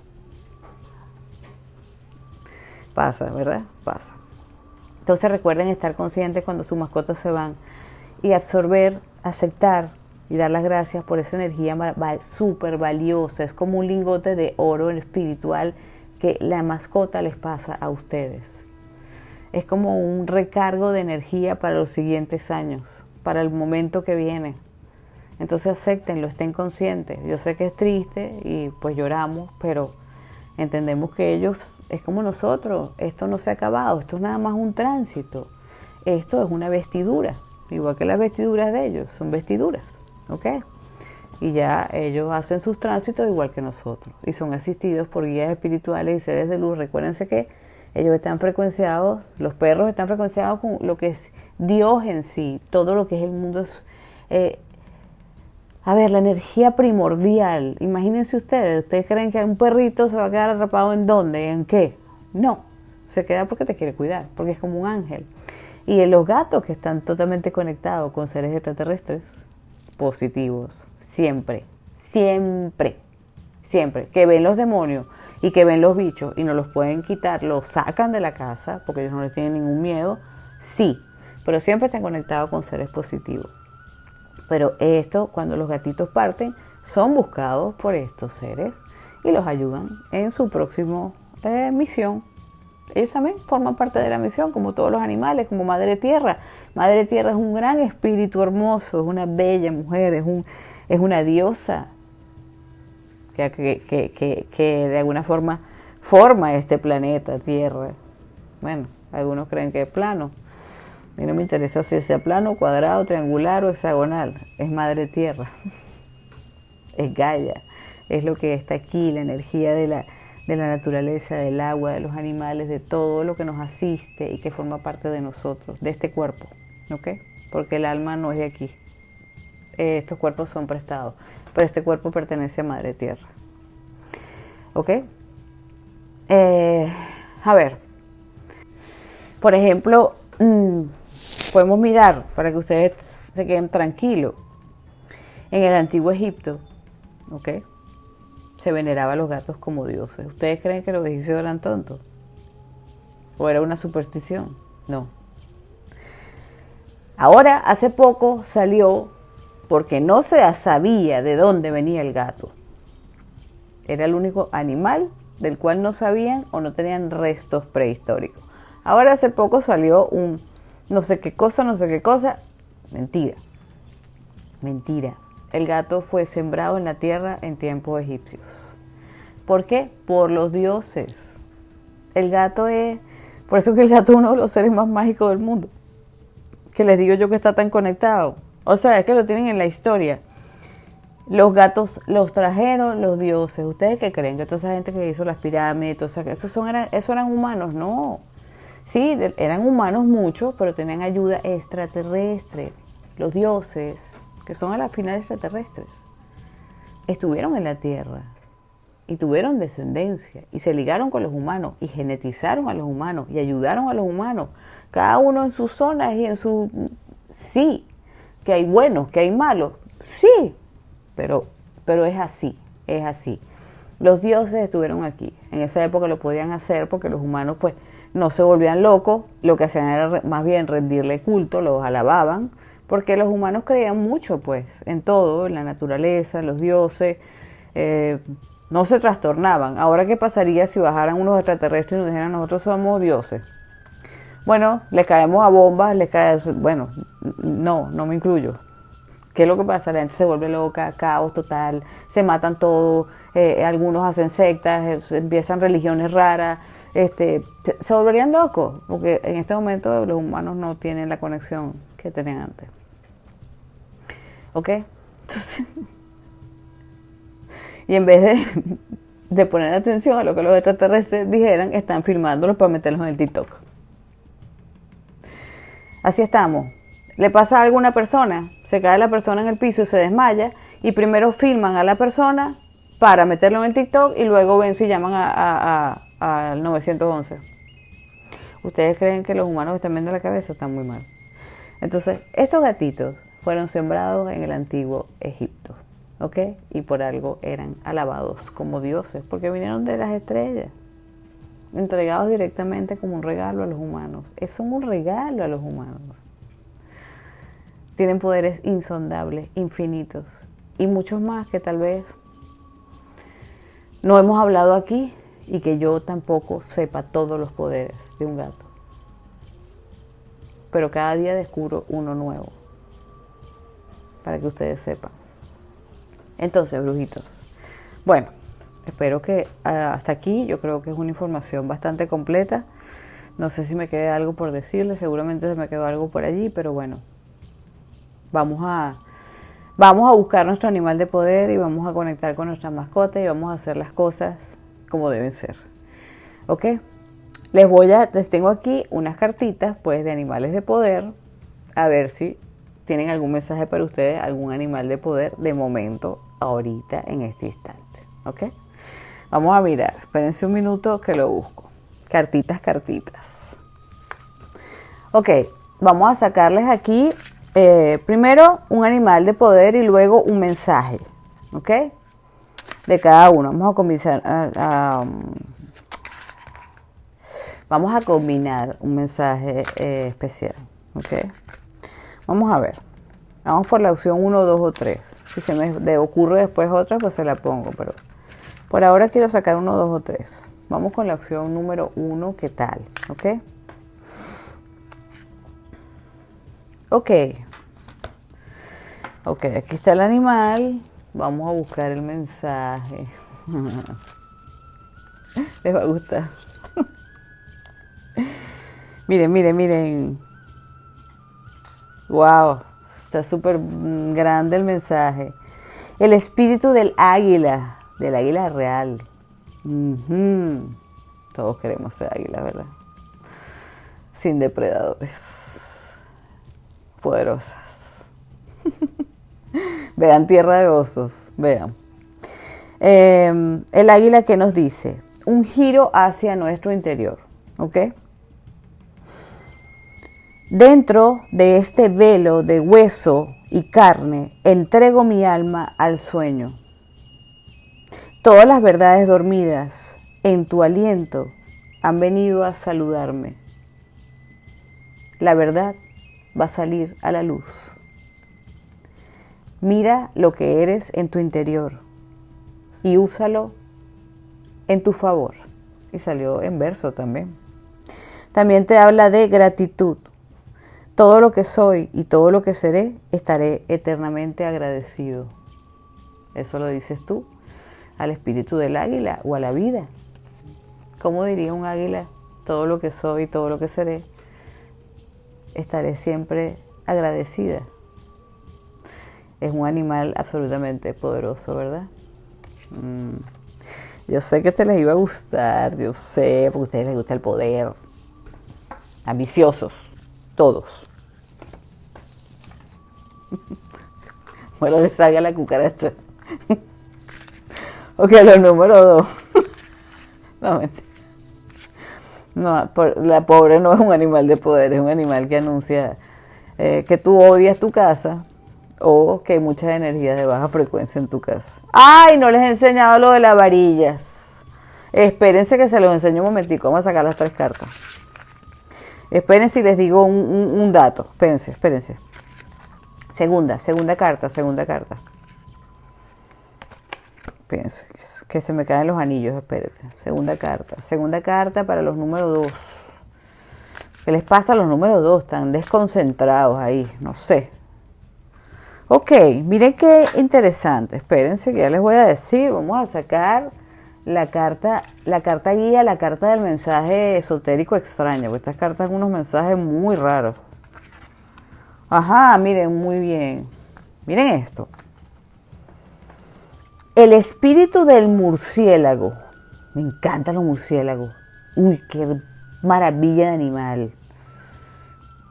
Pasa, ¿verdad? Pasa. Entonces recuerden estar conscientes cuando sus mascotas se van y absorber, aceptar y dar las gracias por esa energía súper valiosa. Es como un lingote de oro espiritual que la mascota les pasa a ustedes. Es como un recargo de energía para los siguientes años, para el momento que viene. Entonces acéptenlo, estén conscientes. Yo sé que es triste y pues lloramos, pero entendemos que ellos es como nosotros. Esto no se ha acabado, esto es nada más un tránsito. Esto es una vestidura, igual que las vestiduras de ellos, son vestiduras, ¿ok? Y ya ellos hacen sus tránsitos igual que nosotros y son asistidos por guías espirituales y seres de luz. Recuérdense que ellos están frecuenciados, los perros están frecuenciados con lo que es Dios en sí, todo lo que es el mundo es, la energía primordial. Imagínense ustedes creen que un perrito se va a quedar atrapado en dónde, en qué. No, se queda porque te quiere cuidar, porque es como un ángel. Y los gatos que están totalmente conectados con seres extraterrestres, positivos, siempre, que ven los demonios y que ven los bichos y no los pueden quitar, los sacan de la casa porque ellos no les tienen ningún miedo, sí, pero siempre están conectados con seres positivos. Pero esto, cuando los gatitos parten, son buscados por estos seres y los ayudan en su próxima misión. Ellos también forman parte de la misión, como todos los animales, como Madre Tierra. Madre Tierra es un gran espíritu hermoso, es una bella mujer, es una diosa que de alguna forma forma este planeta Tierra. Bueno, algunos creen que es plano. A mí no me interesa si sea plano, cuadrado, triangular o hexagonal. Es Madre Tierra. Es Gaia. Es lo que está aquí, la energía de la naturaleza, del agua, de los animales, de todo lo que nos asiste y que forma parte de nosotros, de este cuerpo, ¿ok? Porque el alma no es de aquí. Estos cuerpos son prestados, pero este cuerpo pertenece a Madre Tierra, ¿ok? A ver, por ejemplo, podemos mirar para que ustedes se queden tranquilos. En el antiguo Egipto, ¿ok?, se veneraba a los gatos como dioses. ¿Ustedes creen que los egipcios eran tontos? ¿O era una superstición? No. Ahora, hace poco salió, porque no se sabía de dónde venía el gato. Era el único animal del cual no sabían o no tenían restos prehistóricos. Ahora hace poco salió un no sé qué cosa. Mentira. El gato fue sembrado en la tierra en tiempos egipcios. ¿Por qué? Por los dioses. El gato es... Por eso que el gato es uno de los seres más mágicos del mundo. Que les digo yo que está tan conectado. O sea, es que lo tienen en la historia. Los gatos los trajeron los dioses. ¿Ustedes qué creen? Que toda esa gente que hizo las pirámides, eso eran humanos. No. Sí, eran humanos muchos, pero tenían ayuda extraterrestre. Los dioses, que son a la final extraterrestres, estuvieron en la Tierra y tuvieron descendencia y se ligaron con los humanos y genetizaron a los humanos y ayudaron a los humanos, cada uno en sus zonas y en su... Sí, que hay buenos, que hay malos, sí, pero es así. Los dioses estuvieron aquí, en esa época lo podían hacer porque los humanos pues no se volvían locos, lo que hacían era más bien rendirle culto, los alababan, porque los humanos creían mucho, pues, en todo, en la naturaleza, en los dioses, no se trastornaban. Ahora, ¿qué pasaría si bajaran unos extraterrestres y nos dijeran nosotros somos dioses? Bueno, les caemos a bombas, no me incluyo. ¿Qué es lo que pasa? La gente se vuelve loca, caos total, se matan todos, algunos hacen sectas, empiezan religiones raras, se volverían locos, porque en este momento los humanos no tienen la conexión que tenían antes. ¿Ok? Entonces, y en vez de poner atención a lo que los extraterrestres dijeran, están filmándolos para meterlos en el TikTok. Así estamos. Le pasa a alguna persona, se cae la persona en el piso y se desmaya, y primero filman a la persona para meterlo en el TikTok y luego ven si llaman al 911. ¿Ustedes creen que los humanos están viendo la cabeza? Están muy mal. Entonces, estos gatitos fueron sembrados en el antiguo Egipto, ¿ok? Y por algo eran alabados como dioses, porque vinieron de las estrellas, entregados directamente como un regalo a los humanos. Son un regalo a los humanos. Tienen poderes insondables, infinitos, y muchos más que tal vez no hemos hablado aquí y que yo tampoco sepa todos los poderes de un gato. Pero cada día descubro uno nuevo, para que ustedes sepan. Entonces, brujitos, bueno, espero que hasta aquí, yo creo que es una información bastante completa. No sé si me queda algo por decirles, seguramente se me quedó algo por allí, pero bueno, vamos a buscar nuestro animal de poder y vamos a conectar con nuestra mascota y vamos a hacer las cosas como deben ser. ¿Ok? Les tengo aquí unas cartitas pues de animales de poder, a ver si tienen algún mensaje para ustedes, algún animal de poder de momento, ahorita, en este instante. ¿Ok? Vamos a mirar, espérense un minuto que lo busco. Cartitas. Ok, vamos a sacarles aquí primero un animal de poder y luego un mensaje, ¿ok? De cada uno. Vamos a combinar un mensaje especial, ¿ok? Vamos a ver. Vamos por la opción 1, 2 o 3. Si se me ocurre después otra, pues se la pongo, pero por ahora quiero sacar 1, 2 o 3. Vamos con la opción número 1, ¿qué tal? ¿Ok? Ok, aquí está el animal. Vamos a buscar el mensaje. Les va a gustar. Miren. Wow, está súper grande el mensaje. El espíritu del águila real. Todos queremos ser águila, ¿verdad? Sin depredadores. Poderosas. Vean, tierra de osos, vean. El águila que nos dice, un giro hacia nuestro interior, ¿ok? Dentro de este velo de hueso y carne, entrego mi alma al sueño. Todas las verdades dormidas en tu aliento han venido a saludarme. La verdad va a salir a la luz. Mira lo que eres en tu interior y úsalo en tu favor. Y salió en verso también. También te habla de gratitud. Todo lo que soy y todo lo que seré, estaré eternamente agradecido. Eso lo dices tú al espíritu del águila o a la vida. ¿Cómo diría un águila? Todo lo que soy y todo lo que seré, estaré siempre agradecida. Es un animal absolutamente poderoso, ¿verdad? Yo sé que te les iba a gustar, yo sé, porque a ustedes les gusta el poder. Ambiciosos, todos. Bueno, les salga la cucaracha. Ok, los número 2. No, mentira. No, la pobre no es un animal de poder, es un animal que anuncia que tú odias tu casa o que hay muchas energías de baja frecuencia en tu casa. ¡Ay! No les he enseñado lo de las varillas. Espérense que se los enseño un momentico. Vamos a sacar las 3 cartas. Espérense y les digo un dato. Espérense. Segunda carta. Espérense, que se me caen los anillos, espérense. Segunda carta para los números 2. ¿Qué les pasa a los números 2? Están desconcentrados ahí, no sé. Ok, miren qué interesante. Espérense que ya les voy a decir. Vamos a sacar la carta guía, la carta del mensaje esotérico extraño. Porque estas cartas son unos mensajes muy raros. Ajá, miren, muy bien. Miren esto. El espíritu del murciélago. Me encantan los murciélagos. Uy, qué maravilla de animal.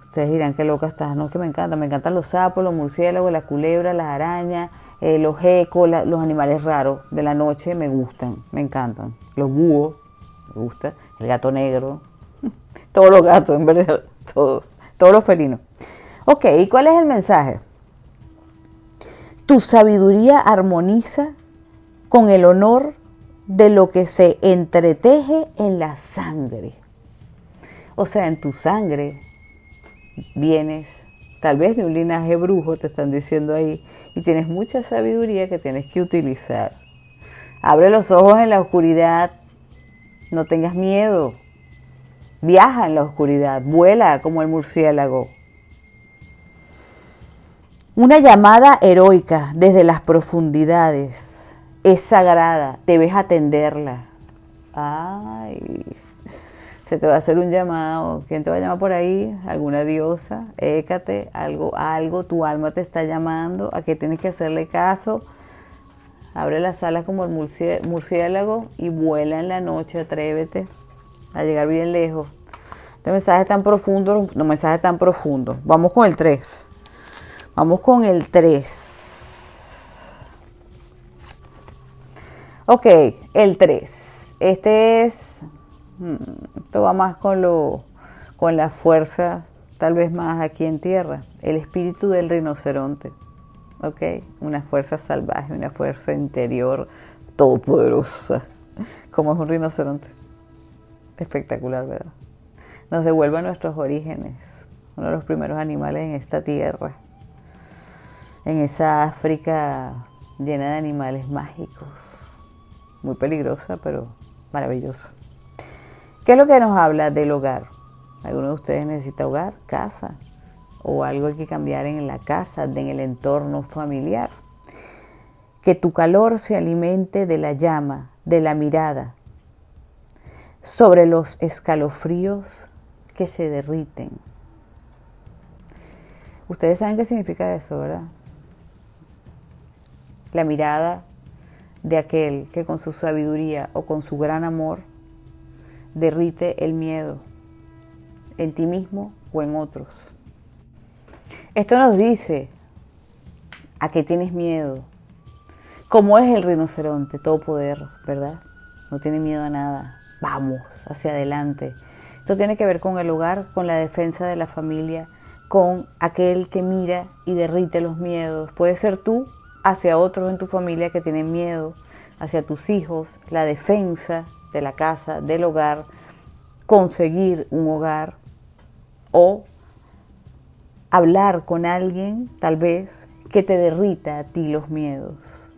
Ustedes dirán qué loca estás. No, que me encanta. Me encantan los sapos, los murciélagos, las culebras, las arañas, los gecos, los animales raros de la noche me gustan. Me encantan. Los búhos, me gusta. El gato negro. Todos los gatos, en verdad. Todos los felinos. Ok, ¿y cuál es el mensaje? Tu sabiduría armoniza con el honor de lo que se entreteje en la sangre. O sea, en tu sangre vienes tal vez de un linaje brujo, te están diciendo ahí, y tienes mucha sabiduría que tienes que utilizar. Abre los ojos en la oscuridad, no tengas miedo, viaja en la oscuridad, vuela como el murciélago. Una llamada heroica desde las profundidades es sagrada, debes atenderla. Ay, se te va a hacer un llamado. ¿Quién te va a llamar por ahí? ¿Alguna diosa? Hécate, algo, tu alma te está llamando. ¿A qué tienes que hacerle caso? Abre las alas como el murciélago y vuela en la noche, atrévete a llegar bien lejos. Este mensaje es tan profundo, no mensaje tan profundo. Vamos con el 3. Vamos con el 3. Ok, el 3. Esto va más con la fuerza, tal vez más aquí en tierra. El espíritu del rinoceronte. Ok, una fuerza salvaje, una fuerza interior todopoderosa. Como es un rinoceronte. Espectacular, ¿verdad? Nos devuelve a nuestros orígenes. Uno de los primeros animales en esta tierra. En esa África llena de animales mágicos. Muy peligrosa, pero maravillosa. ¿Qué es lo que nos habla del hogar? ¿Alguno de ustedes necesita hogar, casa? ¿O algo hay que cambiar en la casa, en el entorno familiar? Que tu calor se alimente de la llama, de la mirada, sobre los escalofríos que se derriten. Ustedes saben qué significa eso, ¿verdad? La mirada de aquel que con su sabiduría o con su gran amor derrite el miedo en ti mismo o en otros. Esto nos dice a qué tienes miedo. ¿Cómo es el rinoceronte? Todo poder, ¿verdad? No tiene miedo a nada. Vamos, hacia adelante. Esto tiene que ver con el hogar, con la defensa de la familia, con aquel que mira y derrite los miedos. Puede ser tú hacia otros en tu familia que tienen miedo, hacia tus hijos, la defensa de la casa, del hogar, conseguir un hogar o hablar con alguien, tal vez, que te derrita a ti los miedos.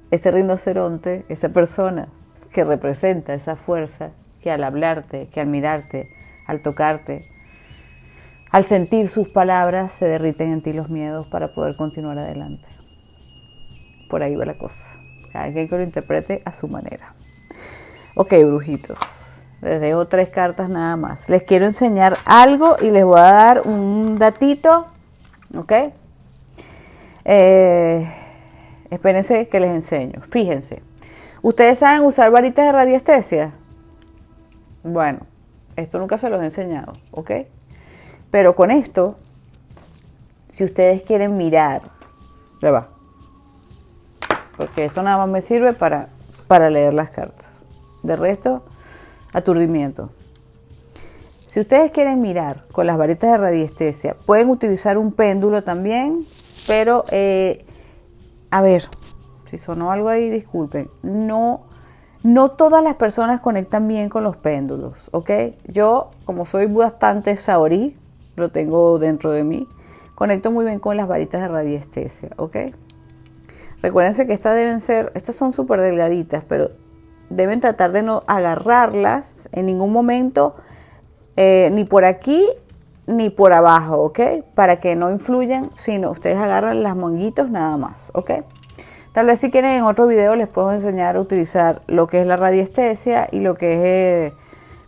Ese rinoceronte, esa persona que representa esa fuerza, que al hablarte, que al mirarte, al tocarte, al sentir sus palabras, se derriten en ti los miedos para poder continuar adelante. Por ahí va la cosa. Cada quien que lo interprete a su manera. Ok, brujitos. Les dejo 3 cartas nada más. Les quiero enseñar algo y les voy a dar un datito. ¿Ok? Espérense que les enseño. Fíjense. ¿Ustedes saben usar varitas de radiestesia? Bueno, esto nunca se los he enseñado. ¿Ok? Pero con esto, si ustedes quieren mirar, ya va. Porque esto nada más me sirve para leer las cartas. De resto, aturdimiento. Si ustedes quieren mirar con las varitas de radiestesia, pueden utilizar un péndulo también, pero, a ver, si sonó algo ahí, disculpen. No todas las personas conectan bien con los péndulos, ¿ok? Yo, como soy bastante saorí, lo tengo dentro de mí, conecto muy bien con las varitas de radiestesia, ¿ok? Recuérdense que estas son súper delgaditas, pero deben tratar de no agarrarlas en ningún momento, ni por aquí ni por abajo, ¿ok? Para que no influyan, sino ustedes agarran las manguitos nada más, ¿ok? Tal vez si quieren en otro video les puedo enseñar a utilizar lo que es la radiestesia y lo que es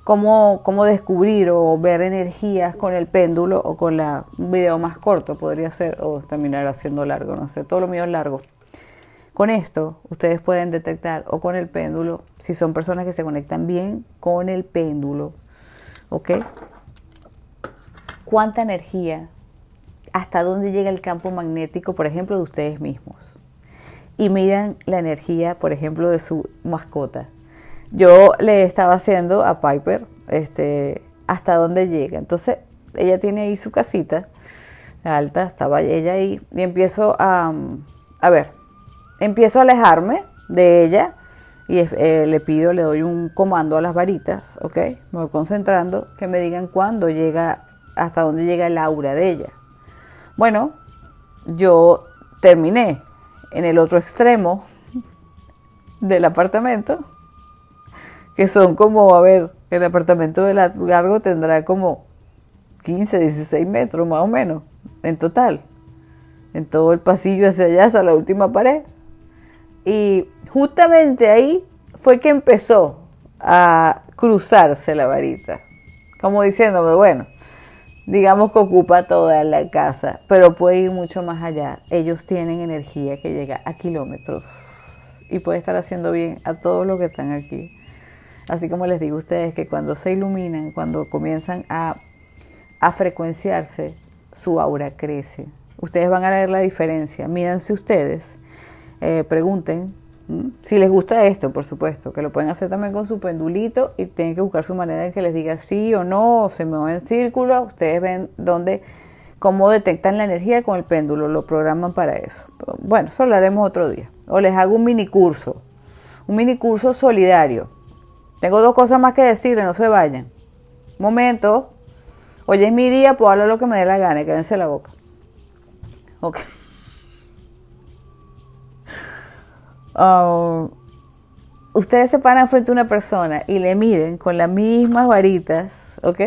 cómo descubrir o ver energías con el péndulo o con un video más corto podría ser, o terminar haciendo largo, no sé, todo lo mío es largo. Con esto ustedes pueden detectar, o con el péndulo, si son personas que se conectan bien con el péndulo, ¿ok? ¿Cuánta energía, hasta dónde llega el campo magnético, por ejemplo, de ustedes mismos? Y midan la energía, por ejemplo, de su mascota. Yo le estaba haciendo a Piper hasta dónde llega. Entonces, ella tiene ahí su casita alta, estaba ella ahí, y empiezo empiezo a alejarme de ella y le doy un comando a las varitas, ¿ok? Me voy concentrando, que me digan cuándo llega, hasta dónde llega el aura de ella. Bueno, yo terminé en el otro extremo del apartamento, que son como, el apartamento de largo tendrá como 15, 16 metros más o menos, en total. En todo el pasillo hacia allá, hasta la última pared. Y justamente ahí fue que empezó a cruzarse la varita. Como diciéndome, bueno, digamos que ocupa toda la casa, pero puede ir mucho más allá. Ellos tienen energía que llega a kilómetros y puede estar haciendo bien a todos los que están aquí. Así como les digo a ustedes que cuando se iluminan, cuando comienzan a frecuenciarse, su aura crece. Ustedes van a ver la diferencia. Mídanse ustedes, pregunten si les gusta esto, por supuesto, que lo pueden hacer también con su pendulito y tienen que buscar su manera en que les diga sí o no, o se mueven en círculo. Ustedes ven cómo detectan la energía con el péndulo, lo programan para eso. Bueno, eso lo haremos otro día. O les hago un mini curso solidario. Tengo 2 cosas más que decirles, no se vayan. Un momento. Hoy es mi día, puedo hablar lo que me dé la gana, quédense la boca. Ok. Ustedes se paran frente a una persona y le miden con las mismas varitas, ¿ok?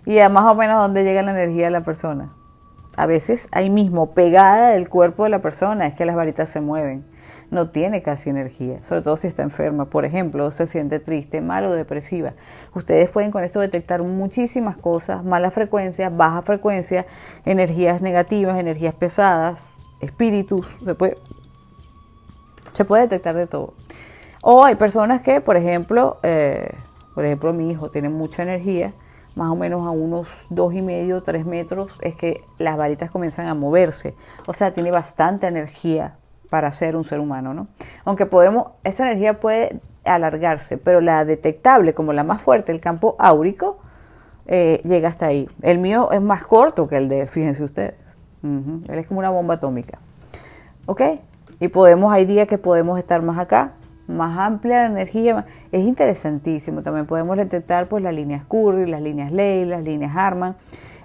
Y a más o menos dónde llega la energía de la persona. A veces ahí mismo, pegada del cuerpo de la persona, es que las varitas se mueven. No tiene casi energía, sobre todo si está enferma, por ejemplo, se siente triste, mal o depresiva. Ustedes pueden con esto detectar muchísimas cosas, malas frecuencias, bajas frecuencias, energías negativas, energías pesadas, espíritus, se puede detectar de todo. O hay personas que, por ejemplo, mi hijo tiene mucha energía, más o menos a unos 2,5, 3 metros, es que las varitas comienzan a moverse. O sea, tiene bastante energía para ser un ser humano, ¿no? Aunque esa energía puede alargarse, pero la detectable, como la más fuerte, el campo áurico, llega hasta ahí. El mío es más corto que el de él, fíjense ustedes. Él es como una bomba atómica. ¿Ok? Y hay días que podemos estar más acá, más amplia la energía. Es interesantísimo. También podemos detectar pues las líneas Curry, las líneas Ley, las líneas Harman,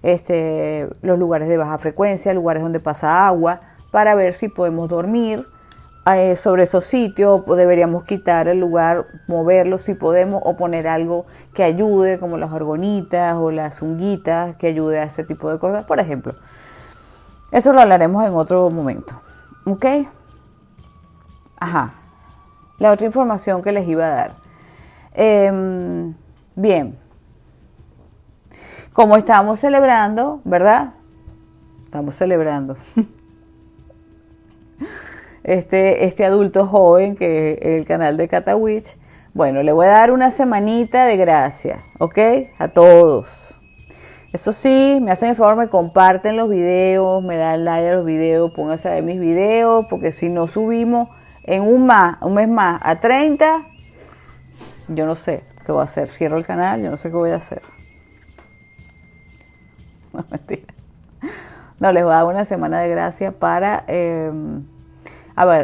los lugares de baja frecuencia, lugares donde pasa agua, para ver si podemos dormir sobre esos sitios, o deberíamos quitar el lugar, moverlo si podemos, o poner algo que ayude, como las orgonitas o las unguitas, que ayude a ese tipo de cosas, por ejemplo. Eso lo hablaremos en otro momento. ¿Ok? Ajá. La otra información que les iba a dar. Bien. Como estábamos celebrando, ¿verdad? Estamos celebrando. Este adulto joven que es el canal de Catawitch. Bueno, le voy a dar una semanita de gracia, ¿ok? A todos. Eso sí, me hacen el favor, me comparten los videos, me dan like a los videos, pónganse a ver mis videos, porque si no subimos en un mes más a 30, yo no sé qué voy a hacer. Cierro el canal, yo no sé qué voy a hacer. No, mentira. No, les voy a dar una semana de gracia para...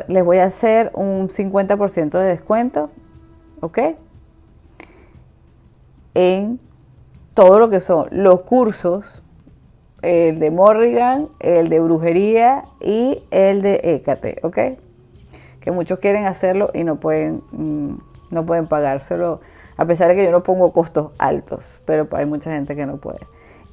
les voy a hacer un 50% de descuento, ¿ok? En todo lo que son los cursos, el de Morrigan, el de brujería y el de Hécate, ¿ok? Que muchos quieren hacerlo y no pueden pagárselo, a pesar de que yo no pongo costos altos, pero hay mucha gente que no puede.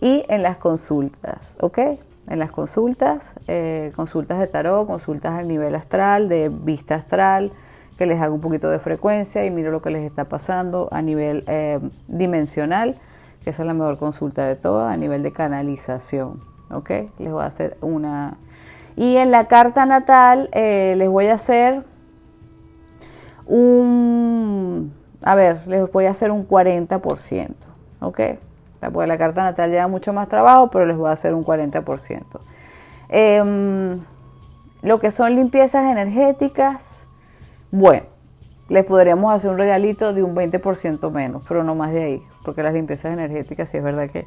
Y en las consultas, ¿ok? En las consultas de tarot, consultas a nivel astral, de vista astral, que les haga un poquito de frecuencia y miro lo que les está pasando a nivel dimensional, que esa es la mejor consulta de todas, a nivel de canalización, ¿ok? Les voy a hacer una... Y en la carta natal les voy a hacer les voy a hacer un 40%, ¿ok? Porque la carta natal lleva mucho más trabajo, pero les voy a hacer un 40%. Lo que son limpiezas energéticas, bueno, les podríamos hacer un regalito de un 20% menos, pero no más de ahí, porque las limpiezas energéticas sí es verdad que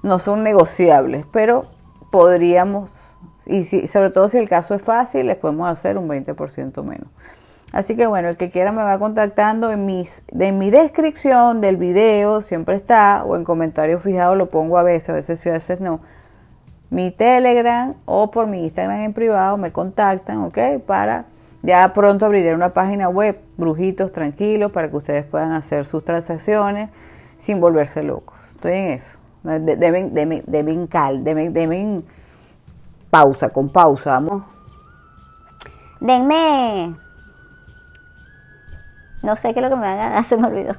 no son negociables, pero podríamos, y sobre todo si el caso es fácil, les podemos hacer un 20% menos. Así que bueno, el que quiera me va contactando en mi descripción del video, siempre está, o en comentarios fijados lo pongo a veces sí, a veces no. Mi Telegram o por mi Instagram en privado me contactan, ¿ok? Ya pronto abriré una página web, Brujitos Tranquilos, para que ustedes puedan hacer sus transacciones sin volverse locos. Estoy en eso. Deben pausa, con pausa, vamos. Denme. No sé qué es lo que me van a dar, se me olvidó.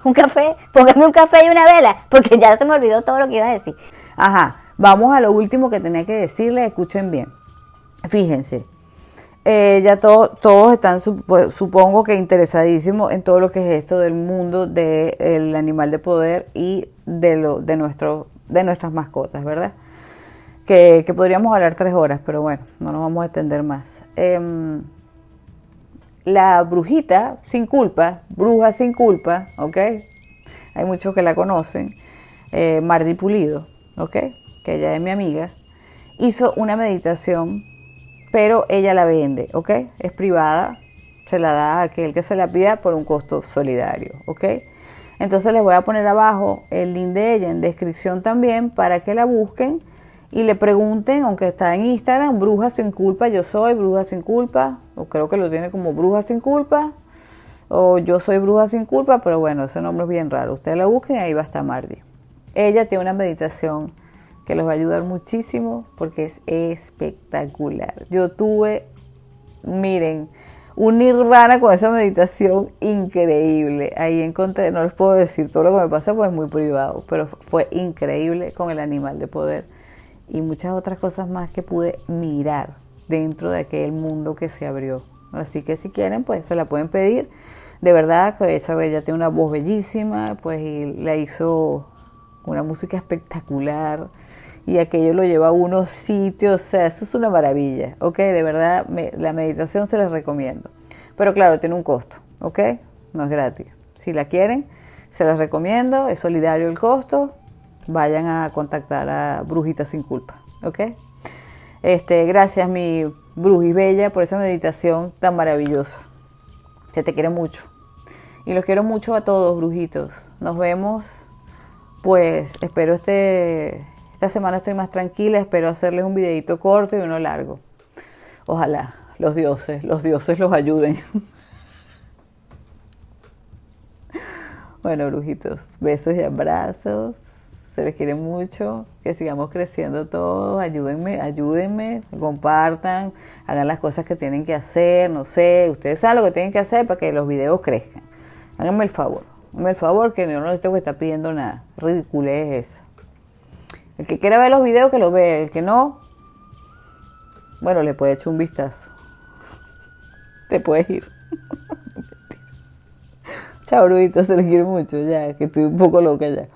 Un café, pónganme un café y una vela, porque ya se me olvidó todo lo que iba a decir. Ajá, vamos a lo último que tenía que decirles, escuchen bien. Fíjense, ya todos están, supongo que interesadísimos en todo lo que es esto del mundo del animal de poder y de nuestras mascotas, ¿verdad? Que podríamos hablar 3 horas, pero bueno, no nos vamos a extender más. La brujita sin culpa, bruja sin culpa, ¿ok? Hay muchos que la conocen, Mardi Pulido, ¿ok? Que ella es mi amiga, hizo una meditación, pero ella la vende, ¿ok? Es privada, se la da a aquel que se la pida por un costo solidario, ¿ok? Entonces les voy a poner abajo el link de ella en descripción también para que la busquen y le pregunten, aunque está en Instagram, Bruja Sin Culpa, yo soy Bruja Sin Culpa, o creo que lo tiene como Bruja Sin Culpa, o yo soy Bruja Sin Culpa, pero bueno, ese nombre es bien raro. Ustedes la busquen y ahí va a estar Mardi. Ella tiene una meditación que les va a ayudar muchísimo porque es espectacular. Yo tuve, miren, un nirvana con esa meditación increíble. Ahí encontré, no les puedo decir todo lo que me pasa, pues es muy privado, pero fue increíble con el animal de poder y muchas otras cosas más que pude mirar dentro de aquel mundo que se abrió. Así que si quieren, pues se la pueden pedir. De verdad que ella tiene una voz bellísima, pues y la hizo una música espectacular y aquello lo lleva a unos sitios, o sea, eso es una maravilla, ¿ok? De verdad, la meditación se les recomiendo. Pero claro, tiene un costo, ¿ok? No es gratis. Si la quieren, se las recomiendo, es solidario el costo. Vayan a contactar a Brujita Sin Culpa, ¿ok? Gracias, mi Bruji Bella, por esa meditación tan maravillosa. Se te quiere mucho. Y los quiero mucho a todos, brujitos. Nos vemos, pues, espero esta semana estoy más tranquila, espero hacerles un videito corto y uno largo. Ojalá los dioses los ayuden. Bueno, brujitos, besos y abrazos. Se les quiere mucho, que sigamos creciendo todos, ayúdenme, compartan, hagan las cosas que tienen que hacer, no sé, ustedes saben lo que tienen que hacer para que los videos crezcan. Háganme el favor que no les tengo que estar pidiendo nada, ridiculez es esa. El que quiera ver los videos que los vea, el que no, bueno, le puede echar un vistazo. Te puedes ir. Chao, brujitos, se les quiere mucho, ya, que estoy un poco loca ya.